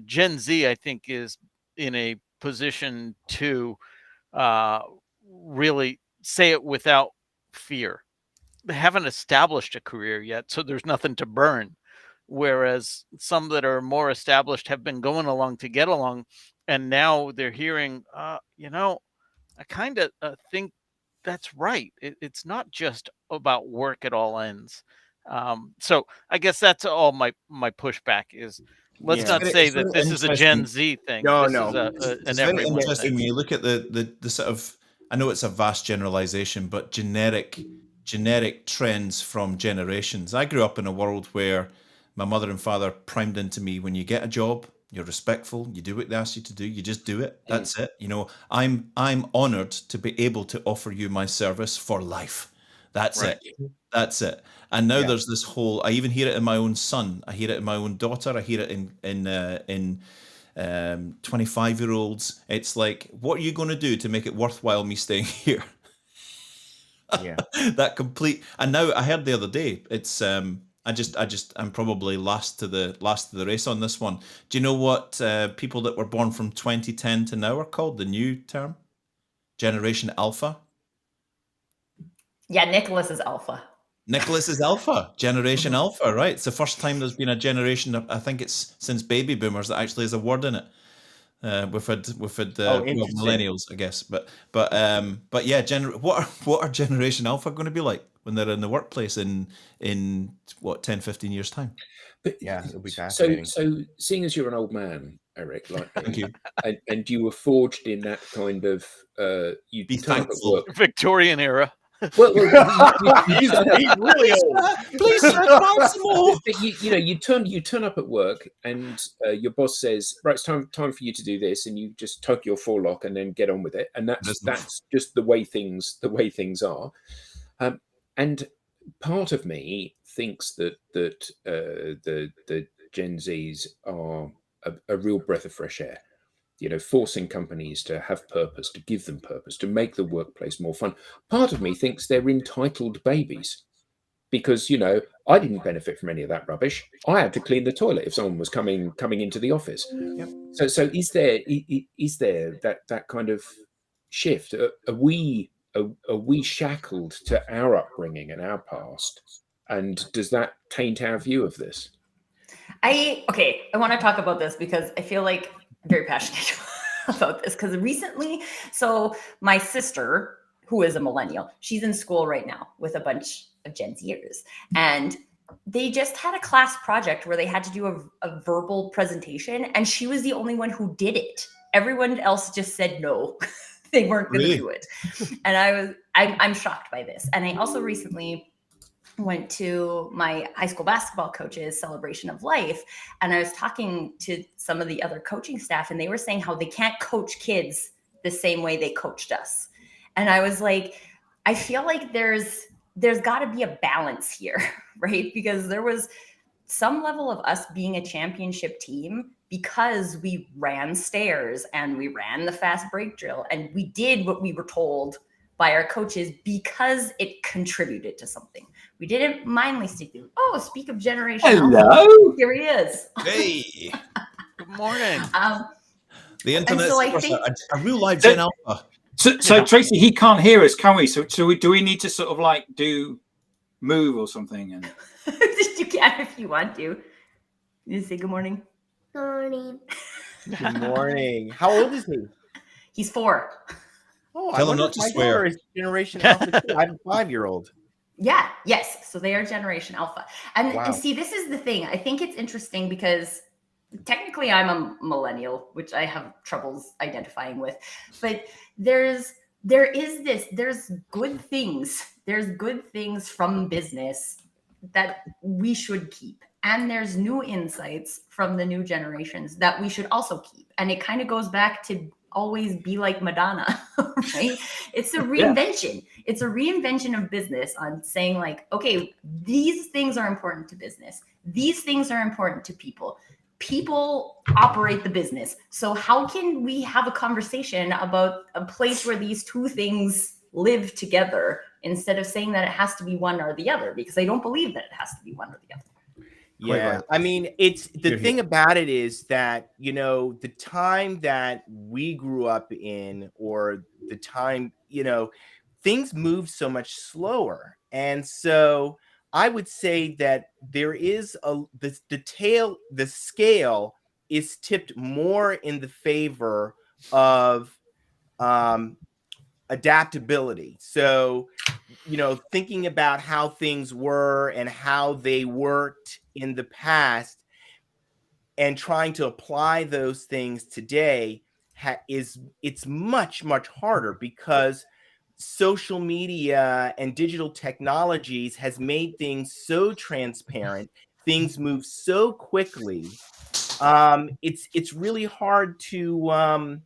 [SPEAKER 6] Gen Z, I think, is in a position to really say it without fear. They haven't established a career yet, so there's nothing to burn. Whereas some that are more established have been going along to get along, and now they're hearing, you know, I kind of think that's right. It's not just about work at all ends. So I guess that's all my pushback is. Let's not say that this is a Gen Z thing.
[SPEAKER 3] No,
[SPEAKER 6] this is
[SPEAKER 1] it's
[SPEAKER 6] an
[SPEAKER 1] very
[SPEAKER 6] everyone
[SPEAKER 1] interesting
[SPEAKER 6] thing.
[SPEAKER 1] when you look at the sort of, I know it's a vast generalization, but generic trends from generations. I grew up in a world where my mother and father primed into me, when you get a job, you're respectful, you do what they ask you to do, you just do it. That's it. You know, I'm honored to be able to offer you my service for life. That's it. That's it. And now there's this whole, I even hear it in my own son, I hear it in my own daughter, I hear it in 25-year-olds. It's like, what are you going to do to make it worthwhile me staying here?
[SPEAKER 3] Yeah.
[SPEAKER 1] That complete. And now I heard the other day, it's I'm probably last to the race on this one. Do you know what people that were born from 2010 to now are called? The new term, Generation Alpha.
[SPEAKER 2] Yeah, Nicholas is Alpha.
[SPEAKER 1] Nicholas is Alpha, Generation Alpha, right? It's the first time there's been a generation, I think it's since baby boomers, that actually has a word in it. We've had millennials, I guess, but yeah, what are Generation Alpha going to be like when they're in the workplace in what, 10, 15 years time?
[SPEAKER 5] But
[SPEAKER 3] yeah, it'll be fascinating.
[SPEAKER 5] So seeing as you're an old man, Eric, like
[SPEAKER 1] Thank you,
[SPEAKER 5] and you were forged in that kind of you
[SPEAKER 1] be
[SPEAKER 5] turn up at
[SPEAKER 1] thankful.
[SPEAKER 5] work.
[SPEAKER 6] Victorian era.
[SPEAKER 5] Well,
[SPEAKER 3] he's really old.
[SPEAKER 1] Please subscribe some more.
[SPEAKER 5] You turn up at work, and your boss says, "Right, it's time for you to do this," and you just tug your forelock and then get on with it. And that's just the way things are. And part of me thinks that the Gen Zs are a real breath of fresh air. You know, forcing companies to have purpose, to give them purpose, to make the workplace more fun. Part of me thinks they're entitled babies because, you know, I didn't benefit from any of that rubbish. I had to clean the toilet if someone was coming into the office.
[SPEAKER 3] Yep.
[SPEAKER 5] So is there that kind of shift? Are we shackled to our upbringing and our past? And does that taint our view of this?
[SPEAKER 2] I want to talk about this because I feel like I'm very passionate about this because recently, so my sister, who is a millennial, she's in school right now with a bunch of Gen Zers, and they just had a class project where they had to do a verbal presentation, and she was the only one who did it. Everyone else just said no. They weren't going to do it. And I'm shocked by this. And I also recently went to my high school basketball coach's celebration of life, and I was talking to some of the other coaching staff, and they were saying how they can't coach kids the same way they coached us. And I was like, I feel like there's got to be a balance here, right? Because there was some level of us being a championship team because we ran stairs and we ran the fast break drill and we did what we were told by our coaches because it contributed to something. We didn't mindlessly do. Oh, speak of generation.
[SPEAKER 4] Hello.
[SPEAKER 2] Here he is.
[SPEAKER 1] Hey,
[SPEAKER 6] Good morning.
[SPEAKER 1] the internet.
[SPEAKER 2] so I think-
[SPEAKER 1] a real live Gen Alpha.
[SPEAKER 4] So Tracy, he can't hear us, can we? So do we need to sort of like move or something? And
[SPEAKER 2] You can if you want to. You say good morning.
[SPEAKER 7] Good morning.
[SPEAKER 3] Good morning. How old is he?
[SPEAKER 2] He's 4.
[SPEAKER 3] Oh,
[SPEAKER 1] Tell him
[SPEAKER 3] wonder
[SPEAKER 1] not
[SPEAKER 3] if
[SPEAKER 1] to
[SPEAKER 3] my
[SPEAKER 1] swear.
[SPEAKER 3] daughter is Generation Alpha too. I have a 5-year-old.
[SPEAKER 2] Yeah, yes. So they are Generation Alpha. And,
[SPEAKER 3] Wow.
[SPEAKER 2] and see, this is the thing. I think it's interesting because technically I'm a millennial, which I have troubles identifying with. But there's good things. There's good things from business that we should keep. And there's new insights from the new generations that we should also keep. And it kind of goes back to always be like Madonna, right? It's a reinvention. Yeah. It's a reinvention of business on saying like, okay, these things are important to business. These things are important to people. People operate the business. So how can we have a conversation about a place where these two things live together instead of saying that it has to be one or the other? Because I don't believe that it has to be one or the other.
[SPEAKER 3] Yeah, I mean, it's the thing about it is that, you know, the time that we grew up in, or the time, you know, things move so much slower. And so I would say that there is the scale is tipped more in the favor of adaptability. So, you know, thinking about how things were and how they worked in the past and trying to apply those things today it's much harder because social media and digital technologies has made things so transparent. Things move so quickly. It's really hard to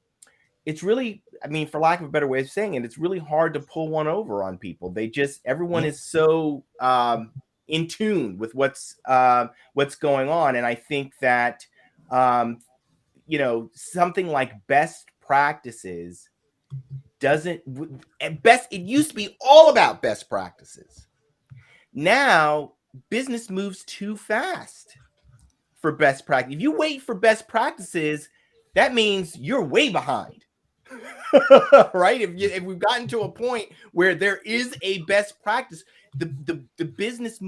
[SPEAKER 3] it's really, I mean, for lack of a better way of saying it, it's really hard to pull one over on people. Everyone is so in tune with what's going on. And I think that, you know, something like best practices it used to be all about best practices. Now, business moves too fast for best practice. If you wait for best practices, that means you're way behind. Right? If we've gotten to a point where there is a best practice, the business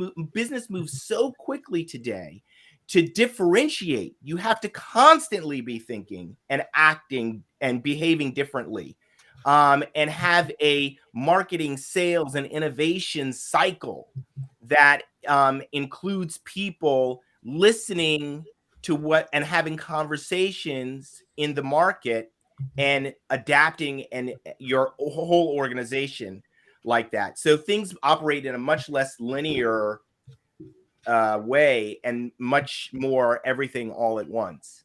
[SPEAKER 3] moves so quickly today. To differentiate, you have to constantly be thinking and acting and behaving differently, and have a marketing, sales, and innovation cycle that includes people listening to what and having conversations in the market and adapting and your whole organization like that. So things operate in a much less linear way and much more everything all at once.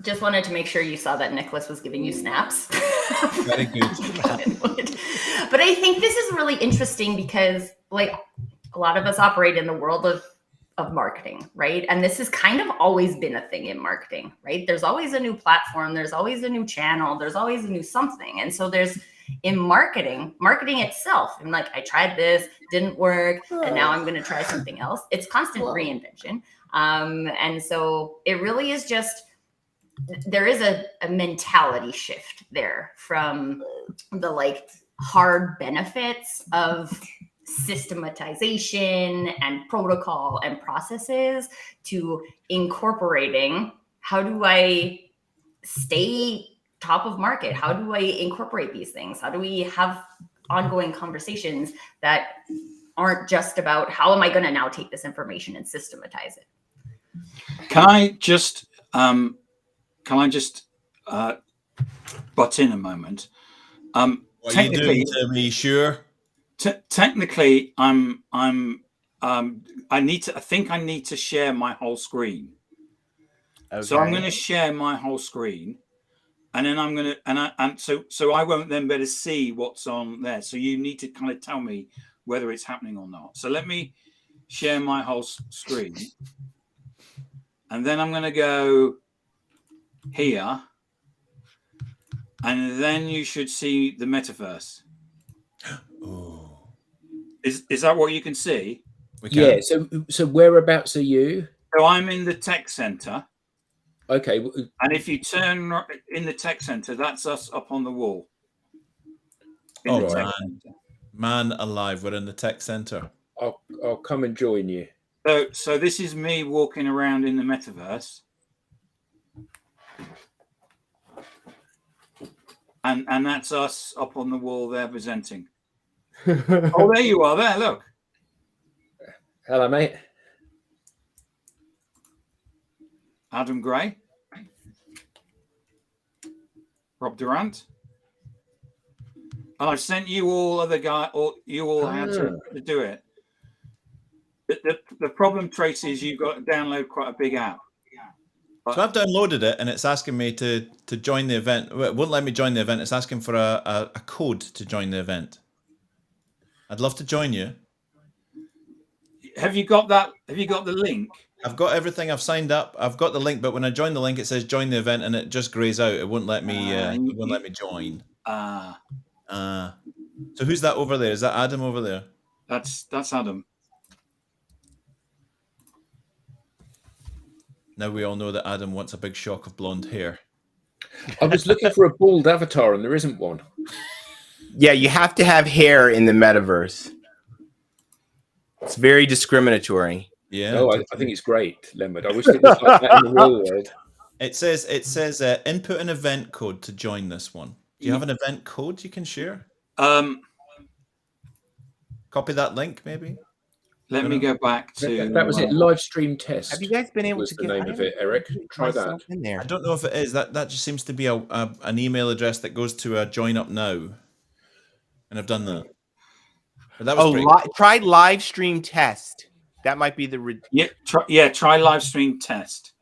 [SPEAKER 2] Just wanted to make sure you saw that Nicholas was giving you snaps.
[SPEAKER 1] Very good.
[SPEAKER 2] But I think this is really interesting because like a lot of us operate in the world of marketing, right? And this has kind of always been a thing in marketing, right? There's always a new platform, there's always a new channel, there's always a new something. And so there's in marketing itself, I'm like, I tried this, didn't work, and now I'm going to try something else. It's constant reinvention. And so it really is just there is a mentality shift there from the like hard benefits of systematization and protocol and processes to incorporating how do I stay top of market? How do I incorporate these things? How do we have ongoing conversations that aren't just about how am I going to now take this information and systematize it?
[SPEAKER 4] Can I just butt in a moment?
[SPEAKER 1] What are you doing to me? Sure.
[SPEAKER 4] Technically, I think I need to share my whole screen. Okay. So I'm going to share my whole screen, and then I'm going to, so I won't then be able to see what's on there. So you need to kind of tell me whether it's happening or not. So let me share my whole screen, and then I'm going to go here, and then you should see the metaverse.
[SPEAKER 1] Oh,
[SPEAKER 4] is that what you can see?
[SPEAKER 5] Yeah. So whereabouts are you?
[SPEAKER 4] So I'm in the tech center.
[SPEAKER 5] Okay.
[SPEAKER 4] And if you turn in the tech center, that's us up on the wall.
[SPEAKER 1] Man alive, we're in the tech center.
[SPEAKER 5] I'll come and join you.
[SPEAKER 4] So this is me walking around in the metaverse. And that's us up on the wall there presenting. Oh, there you are there, look.
[SPEAKER 5] Hello, mate.
[SPEAKER 4] Adam Gray. Rob Durant. And I've sent you all other guys, or you all how to do it. The problem, Tracy, is you've got to download quite a big app.
[SPEAKER 1] So I've downloaded it, and it's asking me to join the event. It won't let me join the event. It's asking for a code to join the event. I'd love to join you.
[SPEAKER 4] Have you got that? Have you got the link?
[SPEAKER 1] I've got everything. I've signed up. I've got the link, but when I join the link, it says join the event, and it just grays out. It won't let me. It won't let me join. So who's that over there? Is that Adam over there?
[SPEAKER 4] That's Adam.
[SPEAKER 1] Now we all know that Adam wants a big shock of blonde hair.
[SPEAKER 5] I was looking for a bald avatar, and there isn't one.
[SPEAKER 3] Yeah, you have to have hair in the metaverse. It's very discriminatory.
[SPEAKER 1] Yeah.
[SPEAKER 5] No, I think it's great, Leonard. I wish it was like that in the real world.
[SPEAKER 1] It says input an event code to join this one. Do you have an event code you can share? Copy that link, maybe.
[SPEAKER 4] Let me go back to
[SPEAKER 5] that was it. Live stream test.
[SPEAKER 3] Have you guys been able to
[SPEAKER 5] get the name of it, Eric? Try that.
[SPEAKER 3] In there.
[SPEAKER 1] I don't know if it is. That just seems to be an email address that goes to a join up now, and I've done that. But that was
[SPEAKER 3] try live stream test. That might be the
[SPEAKER 4] try live stream test.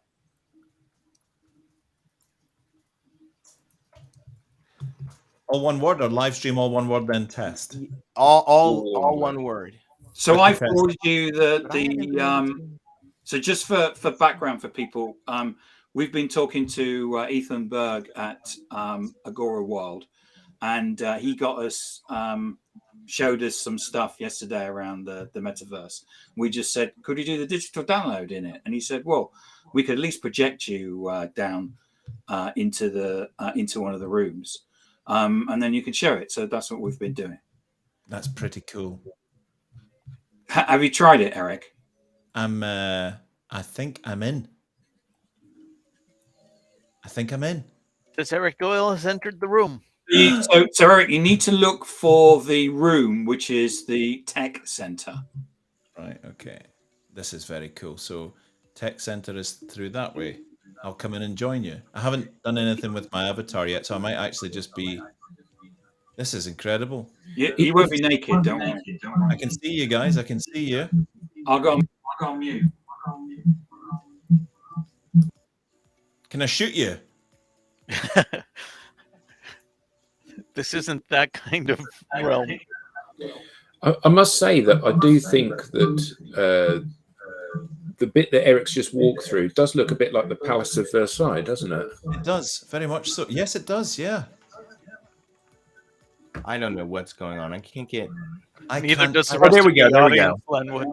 [SPEAKER 1] All one word, or live stream all one word then test.
[SPEAKER 3] All one word.
[SPEAKER 4] So I forwarded you the so just for background for people, we've been talking to Ethan Berg at Agora World, and he got us showed us some stuff yesterday around the metaverse. We just said, could you do the digital download in it? And he said, well, we could at least project you down into one of the rooms, and then you can share it. So that's what we've been doing.
[SPEAKER 1] That's pretty cool.
[SPEAKER 4] Have you tried it, Eric?
[SPEAKER 1] I think I'm in.
[SPEAKER 6] Does Eric Doyle has entered the room?
[SPEAKER 4] So Eric, you need to look for the room, which is the tech center.
[SPEAKER 1] Right. Okay. This is very cool. So tech center is through that way. I'll come in and join you. I haven't done anything with my avatar yet, so I might actually just be. This is incredible.
[SPEAKER 4] You won't be naked, don't worry.
[SPEAKER 1] I can see you guys. I can see you.
[SPEAKER 4] I'll go on mute.
[SPEAKER 1] Can I shoot you?
[SPEAKER 6] This isn't that kind of realm.
[SPEAKER 5] I must say that I do think that the bit that Eric's just walked through does look a bit like the Palace of Versailles, doesn't it?
[SPEAKER 1] It does, very much so. Yes, it does. Yeah.
[SPEAKER 3] I don't know what's going on. I can't get.
[SPEAKER 6] Neither does the
[SPEAKER 3] there we go.
[SPEAKER 6] Glenwood.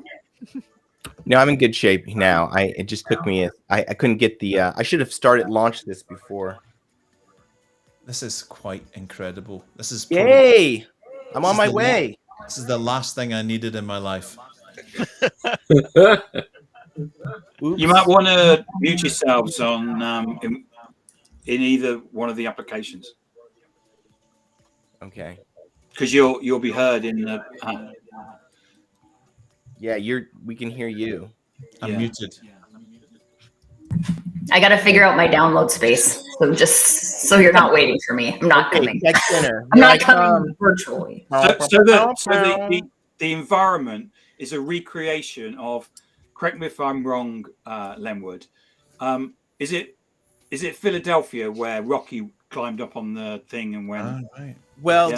[SPEAKER 3] No, I'm in good shape now. It just took me. I couldn't get the. I should have launched this before.
[SPEAKER 1] This is quite incredible. This is
[SPEAKER 3] Yay! I'm on my way.
[SPEAKER 1] This is the last thing I needed in my life.
[SPEAKER 4] You might want to mute yourselves on in either one of the applications.
[SPEAKER 3] Okay.
[SPEAKER 4] Because you'll be heard in the.
[SPEAKER 3] Yeah, we can hear you.
[SPEAKER 1] I'm muted.
[SPEAKER 2] I got to figure out my download space. So just so you're not waiting for me. I'm not coming. I'm not coming virtually.
[SPEAKER 4] So the environment is a recreation of. Correct me if I'm wrong, Lenwood. Is it Philadelphia where Rocky climbed up on the thing and went?
[SPEAKER 1] Right.
[SPEAKER 3] Well,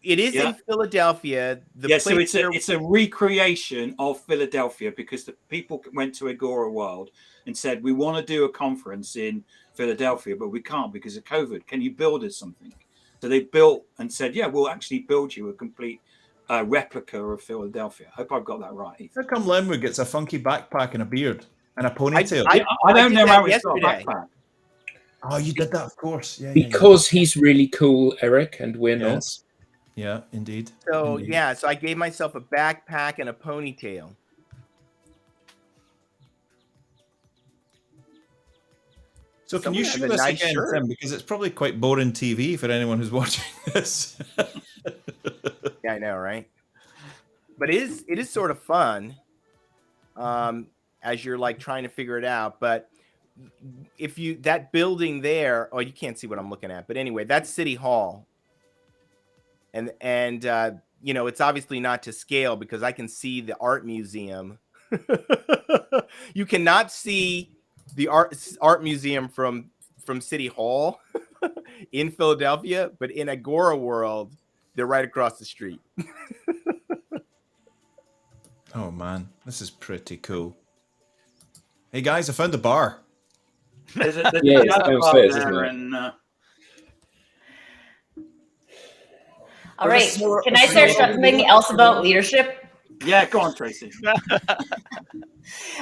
[SPEAKER 3] it is in Philadelphia.
[SPEAKER 4] So it's a recreation of Philadelphia because the people went to Agora World and said, we want to do a conference in Philadelphia, but we can't because of COVID. Can you build us something? So they built and said, yeah, we'll actually build you a complete replica of Philadelphia. I hope I've got that right.
[SPEAKER 1] How come Lenwood gets a funky backpack and a beard and a ponytail?
[SPEAKER 4] I don't know how it's got a backpack.
[SPEAKER 1] Oh, you did that, of course. Yeah.
[SPEAKER 5] Because he's really cool, Eric, and we're not.
[SPEAKER 1] Yeah, indeed.
[SPEAKER 3] So so I gave myself a backpack and a ponytail.
[SPEAKER 1] So can you show this again, Tim? Because it's probably quite boring TV for anyone who's watching this.
[SPEAKER 3] Yeah, I know, right? But it is sort of fun as you're like trying to figure it out. But if that building there, you can't see what I'm looking at. But anyway, that's City Hall. And it's obviously not to scale because I can see the art museum. You cannot see the art museum from City Hall in Philadelphia, but in Agora World, they're right across the street.
[SPEAKER 1] Oh man, this is pretty cool. Hey guys, I found a bar.
[SPEAKER 4] There's
[SPEAKER 5] it's downstairs, isn't it?
[SPEAKER 2] All right. Can I say something else about leadership?
[SPEAKER 4] Yeah, go on, Tracy.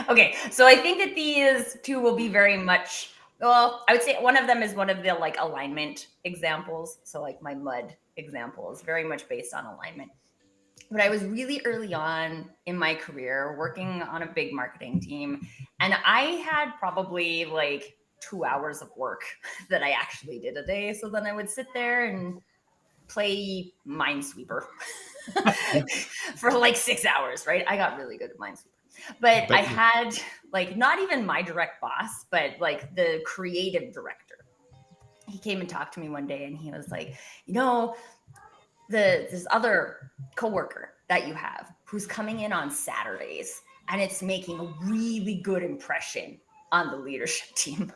[SPEAKER 2] Okay, so I think that these two will be very much. Well, I would say one of them is one of the like alignment examples. So like my mud example is very much based on alignment. But I was really early on in my career working on a big marketing team, and I had probably like 2 hours of work that I actually did a day. So then I would sit there and play Minesweeper for like 6 hours, right? I got really good at Minesweeper. But I had like not even my direct boss, but like the creative director. He came and talked to me one day and he was like, this other coworker that you have who's coming in on Saturdays and it's making a really good impression on the leadership team.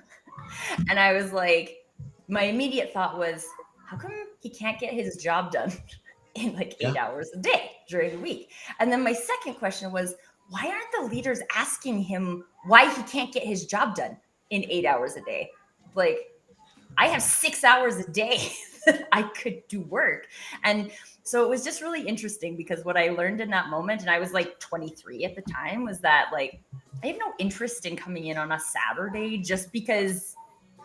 [SPEAKER 2] And I was like, my immediate thought was, how come he can't get his job done in like 8 hours a day during the week? And then my second question was, why aren't the leaders asking him why he can't get his job done in 8 hours a day? Like, I have 6 hours a day that I could do work. And so it was just really interesting because what I learned in that moment, and I was like 23 at the time, was that like, I have no interest in coming in on a Saturday just because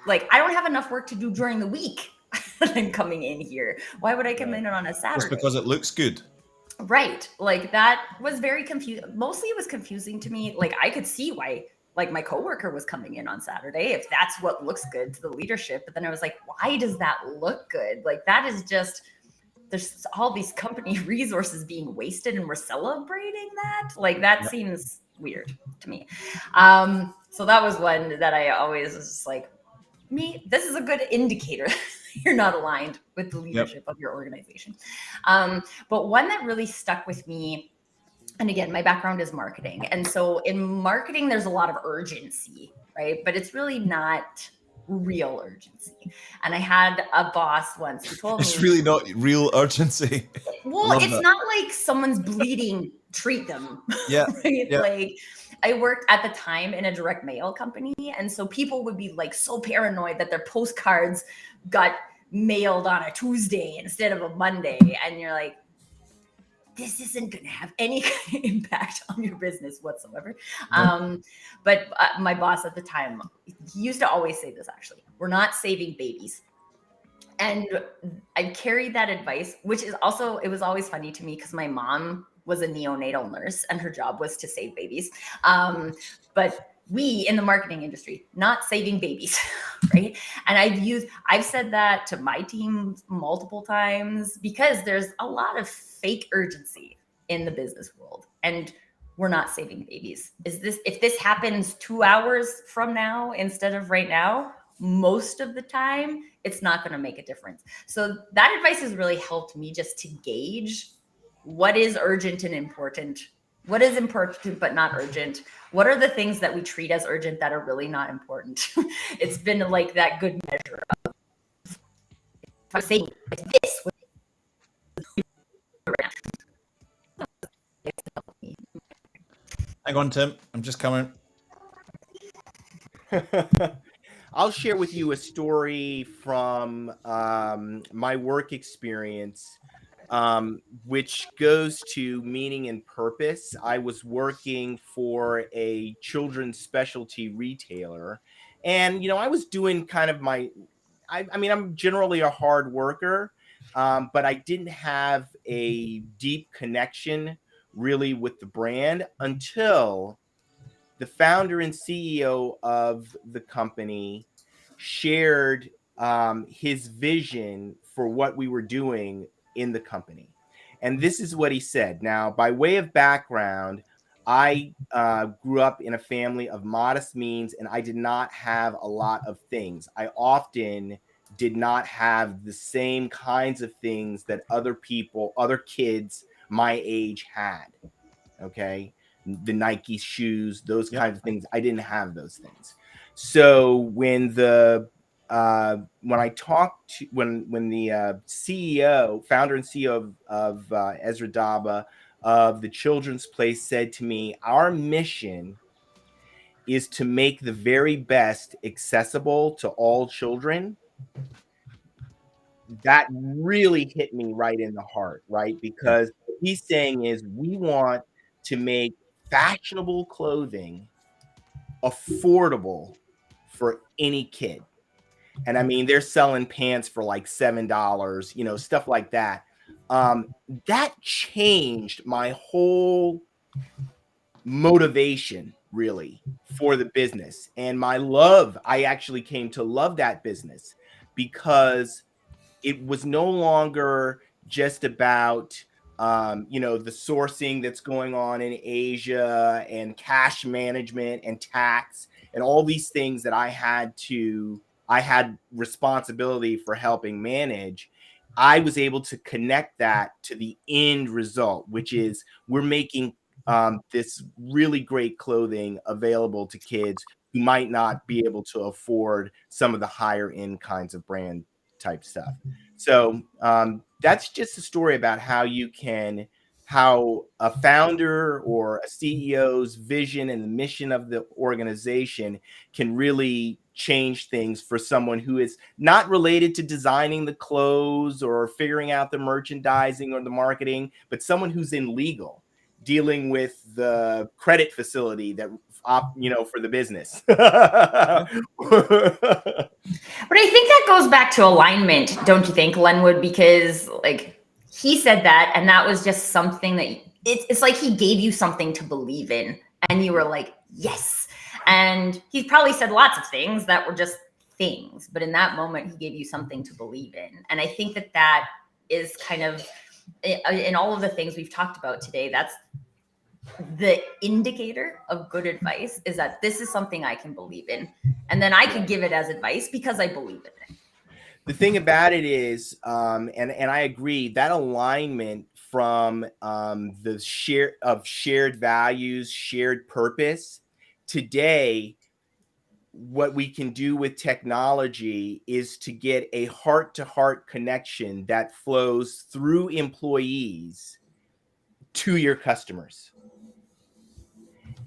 [SPEAKER 2] like, I don't have enough work to do during the week. I'm coming in here. Why would I come in on a Saturday?
[SPEAKER 1] Just because it looks good.
[SPEAKER 2] Right. Like that was very confusing. Mostly it was confusing to me. Like I could see why like my coworker was coming in on Saturday if that's what looks good to the leadership. But then I was like, why does that look good? Like that is just, there's all these company resources being wasted and we're celebrating that. Like that seems weird to me. So that was one that I always was just like, this is a good indicator. You're not aligned with the leadership of your organization. But one that really stuck with me, and again, my background is marketing. And so in marketing, there's a lot of urgency, right? But it's really not real urgency. And I had a boss once who told me
[SPEAKER 1] it's really not real urgency.
[SPEAKER 2] Well, it's not like someone's bleeding, treat them.
[SPEAKER 1] Yeah.
[SPEAKER 2] Right? Yeah. Like I worked at the time in a direct mail company. And so people would be like so paranoid that their postcards got mailed on a Tuesday instead of a Monday. And you're like, this isn't going to have any kind of impact on your business whatsoever.
[SPEAKER 1] No.
[SPEAKER 2] But my boss at the time, he used to always say this, actually, we're not saving babies. And I carried that advice, which is also, it was always funny to me because my mom was a neonatal nurse and her job was to save babies. But we in the marketing industry, not saving babies, right? And I've said that to my team multiple times because there's a lot of fake urgency in the business world. And we're not saving babies. If this happens 2 hours from now instead of right now, most of the time, it's not going to make a difference. So that advice has really helped me just to gauge what is urgent and important, what is important but not urgent, what are the things that we treat as urgent that are really not important. It's been like that good measure of, if I say this,
[SPEAKER 1] Hang on, Tim. I'm just coming.
[SPEAKER 3] I'll share with you a story from my work experience, which goes to meaning and purpose. I was working for a children's specialty retailer, and I was doing kind of I mean, I'm generally a hard worker, but I didn't have a deep connection really with the brand until the founder and CEO of the company shared his vision for what we were doing in the company. And this is what he said. Now, by way of background, I grew up in a family of modest means, and I did not have a lot of things. I often did not have the same kinds of things that other kids my age had. Okay. The Nike shoes, those kinds of things. I didn't have those things. So when the CEO, founder and CEO of Ezra Daba of the Children's Place said to me, our mission is to make the very best accessible to all children. That really hit me right in the heart, right? Because what he's saying is we want to make fashionable clothing affordable for any kid. And I mean, they're selling pants for like $7, stuff like that. That changed my whole motivation really for the business. And I actually came to love that business because it was no longer just about the sourcing that's going on in Asia and cash management and tax and all these things that I had responsibility for helping manage. I was able to connect that to the end result, which is we're making this really great clothing available to kids who might not be able to afford some of the higher end kinds of brand type stuff. So that's just a story about how a founder or a CEO's vision and the mission of the organization can really change things for someone who is not related to designing the clothes or figuring out the merchandising or the marketing, but someone who's in legal, dealing with the credit facility that for the business.
[SPEAKER 2] But I think that goes back to alignment, don't you think, Lenwood? Because like he said that, and that was just something that it's like he gave you something to believe in, and you were like, yes. And he probably said lots of things that were just things, but in that moment, he gave you something to believe in. And I think that is kind of in all of the things we've talked about today. That's the indicator of good advice, is that this is something I can believe in, and then I can give it as advice because I believe in it.
[SPEAKER 3] The thing about it is, and I agree, that alignment from the shared values, shared purpose. Today, what we can do with technology is to get a heart-to-heart connection that flows through employees to your customers.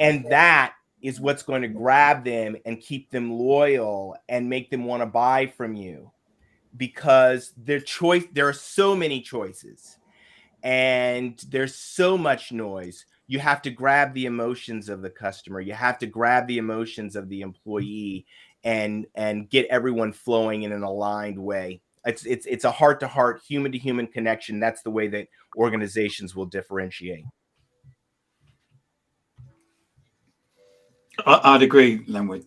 [SPEAKER 3] And that is what's going to grab them and keep them loyal and make them want to buy from you, because there are so many choices. and there's so much noise. You have to grab the emotions of the customer. You have to grab the emotions of the employee and get everyone flowing in an aligned way. It's a heart-to-heart, human-to-human connection. That's the way that organizations will differentiate.
[SPEAKER 4] I'd agree, Lenwood.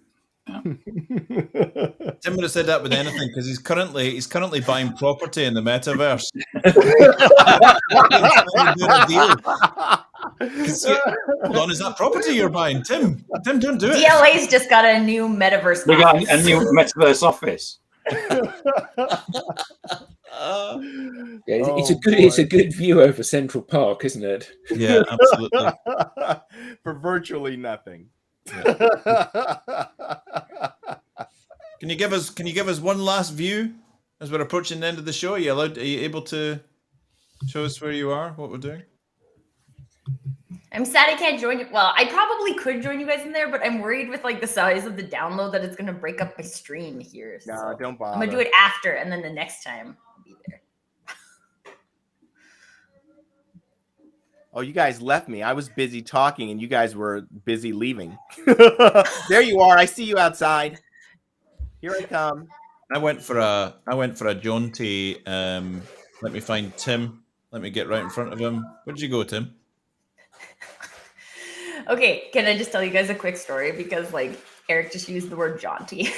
[SPEAKER 4] Yeah.
[SPEAKER 1] Tim would have said that with anything because he's currently buying property in the metaverse. Doing a deal. Hold on, is that property you're buying, Tim? Tim, don't do it.
[SPEAKER 2] DLA's just got a new metaverse.
[SPEAKER 4] We got
[SPEAKER 2] office.
[SPEAKER 4] a new metaverse office.
[SPEAKER 5] It's a good view over Central Park, isn't it?
[SPEAKER 1] Yeah, absolutely.
[SPEAKER 3] For virtually nothing.
[SPEAKER 1] Can you give us one last view as we're approaching the end of the show? Are you able to show us where you are, what we're doing?
[SPEAKER 2] I'm sad I can't join you. Well, I probably could join you guys in there, but I'm worried with like the size of the download that it's gonna break up my stream here.
[SPEAKER 3] No,
[SPEAKER 2] so
[SPEAKER 3] don't bother.
[SPEAKER 2] I'm gonna do it after, and then the next time I'll be there.
[SPEAKER 3] Oh, you guys left me. I was busy talking, and you guys were busy leaving. There you are. I see you outside. Here I come.
[SPEAKER 1] I went for a jaunty. Let me find Tim. Let me get right in front of him. Where did you go, Tim?
[SPEAKER 2] Okay, can I just tell you guys a quick story? Because like Eric just used the word jaunty.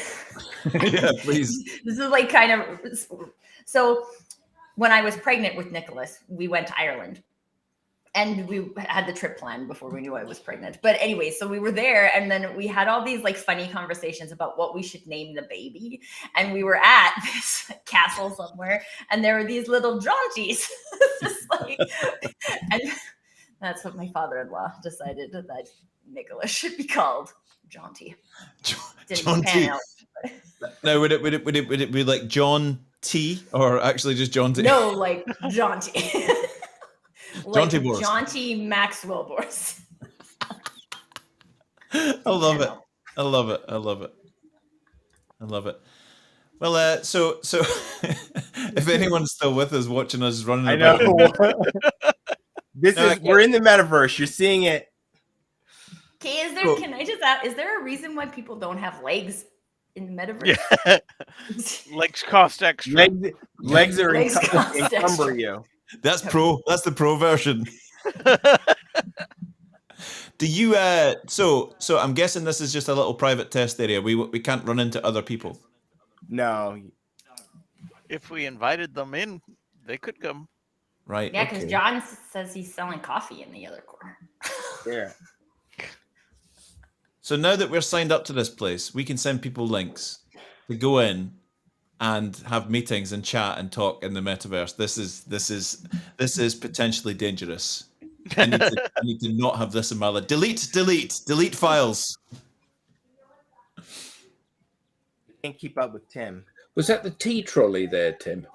[SPEAKER 1] Yeah, please.
[SPEAKER 2] This is like kind of so when I was pregnant with Nicholas, we went to Ireland. And we had the trip planned before we knew I was pregnant. But anyway, so we were there, and then we had all these like funny conversations about what we should name the baby. And we were at this castle somewhere, and there were these little jaunties. Just like, and that's what my father-in-law decided that Nicholas should be called, Jaunty. Didn't
[SPEAKER 1] Jaunty.
[SPEAKER 2] pan out.
[SPEAKER 1] Now, would it be like John T or actually just Jaunty?
[SPEAKER 2] No, like Jaunty.
[SPEAKER 1] Jaunty
[SPEAKER 2] like
[SPEAKER 1] Boris.
[SPEAKER 2] Jaunty Maxwell Boris.
[SPEAKER 1] I love it. I love it. I love it. I love it. Well, so if anyone's still with us, watching us running
[SPEAKER 3] I
[SPEAKER 1] about,
[SPEAKER 3] know. We're in the metaverse. You're seeing it.
[SPEAKER 2] Okay, can I just ask, is there a reason why people don't have legs in the metaverse?
[SPEAKER 6] Yeah. Legs cost extra.
[SPEAKER 3] Legs are
[SPEAKER 2] Legs cost
[SPEAKER 3] encumber
[SPEAKER 2] extra.
[SPEAKER 3] you.
[SPEAKER 1] that's the pro version. Do you so I'm guessing this is just a little private test area. We can't run into other people.
[SPEAKER 3] No.
[SPEAKER 6] If we invited them in, they could come.
[SPEAKER 1] Right.
[SPEAKER 2] Yeah, because
[SPEAKER 1] okay.
[SPEAKER 2] John says he's selling coffee in the other corner.
[SPEAKER 3] Yeah.
[SPEAKER 1] So now that we're signed up to this place, we can send people links to go in and have meetings and chat and talk in the metaverse. This is potentially dangerous. I need to not have this in my life. Delete files.
[SPEAKER 3] Can't keep up with Tim.
[SPEAKER 5] Was that the tea trolley there, Tim?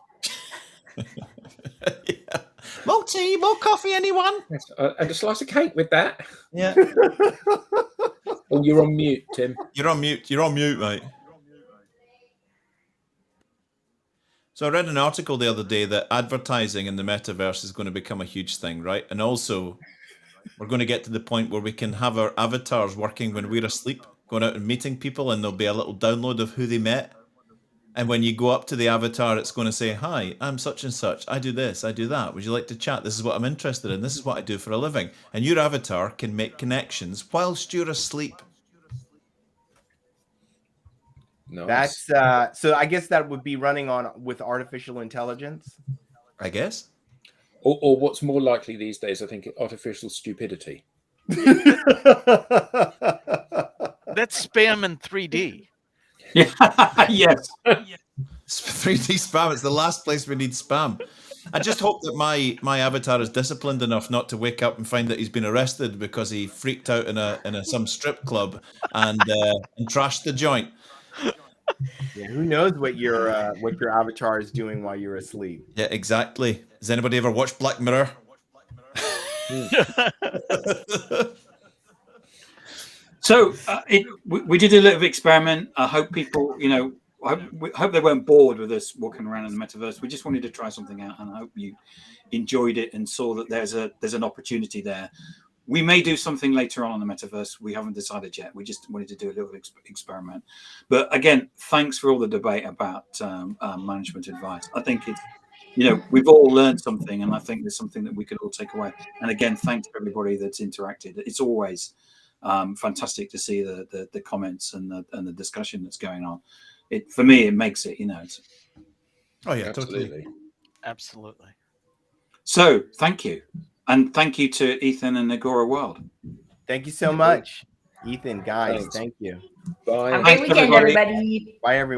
[SPEAKER 1] Yeah. More tea, more coffee, anyone?
[SPEAKER 5] Yes, and a slice of cake with that.
[SPEAKER 1] Yeah.
[SPEAKER 5] Oh, you're on mute, Tim.
[SPEAKER 1] You're on mute, mate. So I read an article the other day that advertising in the metaverse is going to become a huge thing, right? And also, we're going to get to the point where we can have our avatars working when we're asleep, going out and meeting people, and there'll be a little download of who they met. And when you go up to the avatar, it's going to say, "Hi, I'm such and such. I do this, I do that. Would you like to chat? This is what I'm interested in. This is what I do for a living." And your avatar can make connections whilst you're asleep.
[SPEAKER 5] Nice.
[SPEAKER 3] That's so I guess that would be running on with artificial intelligence.
[SPEAKER 1] I guess.
[SPEAKER 5] Or what's more likely these days, I think, artificial stupidity.
[SPEAKER 6] That's spam in 3D.
[SPEAKER 4] Yeah. Yes.
[SPEAKER 1] 3D spam. It's the last place we need spam. I just hope that my avatar is disciplined enough not to wake up and find that he's been arrested because he freaked out in some strip club and trashed the joint.
[SPEAKER 3] Yeah, who knows what your avatar is doing while you're asleep?
[SPEAKER 1] Yeah, exactly. Has anybody ever watched Black Mirror?
[SPEAKER 4] So we did a little experiment. I hope people, we hope they weren't bored with us walking around in the metaverse. We just wanted to try something out, and I hope you enjoyed it and saw that there's an opportunity there. We may do something later on in the metaverse. We haven't decided yet. We just wanted to do a little experiment. But again, thanks for all the debate about management advice. I think it's, we've all learned something, and I think there's something that we could all take away. And again, thanks to everybody that's interacted. It's always fantastic to see the comments and the discussion that's going on. For me, it makes it,
[SPEAKER 1] Oh yeah,
[SPEAKER 5] Absolutely.
[SPEAKER 6] Absolutely.
[SPEAKER 4] So thank you. And thank you to Ethan and Agora World.
[SPEAKER 3] Thank you so much, Ethan, guys.
[SPEAKER 5] Thanks.
[SPEAKER 3] Thank you.
[SPEAKER 5] Bye.
[SPEAKER 2] Have a
[SPEAKER 4] Thanks,
[SPEAKER 2] great weekend,
[SPEAKER 4] everybody.
[SPEAKER 2] everybody.
[SPEAKER 3] Bye, everyone.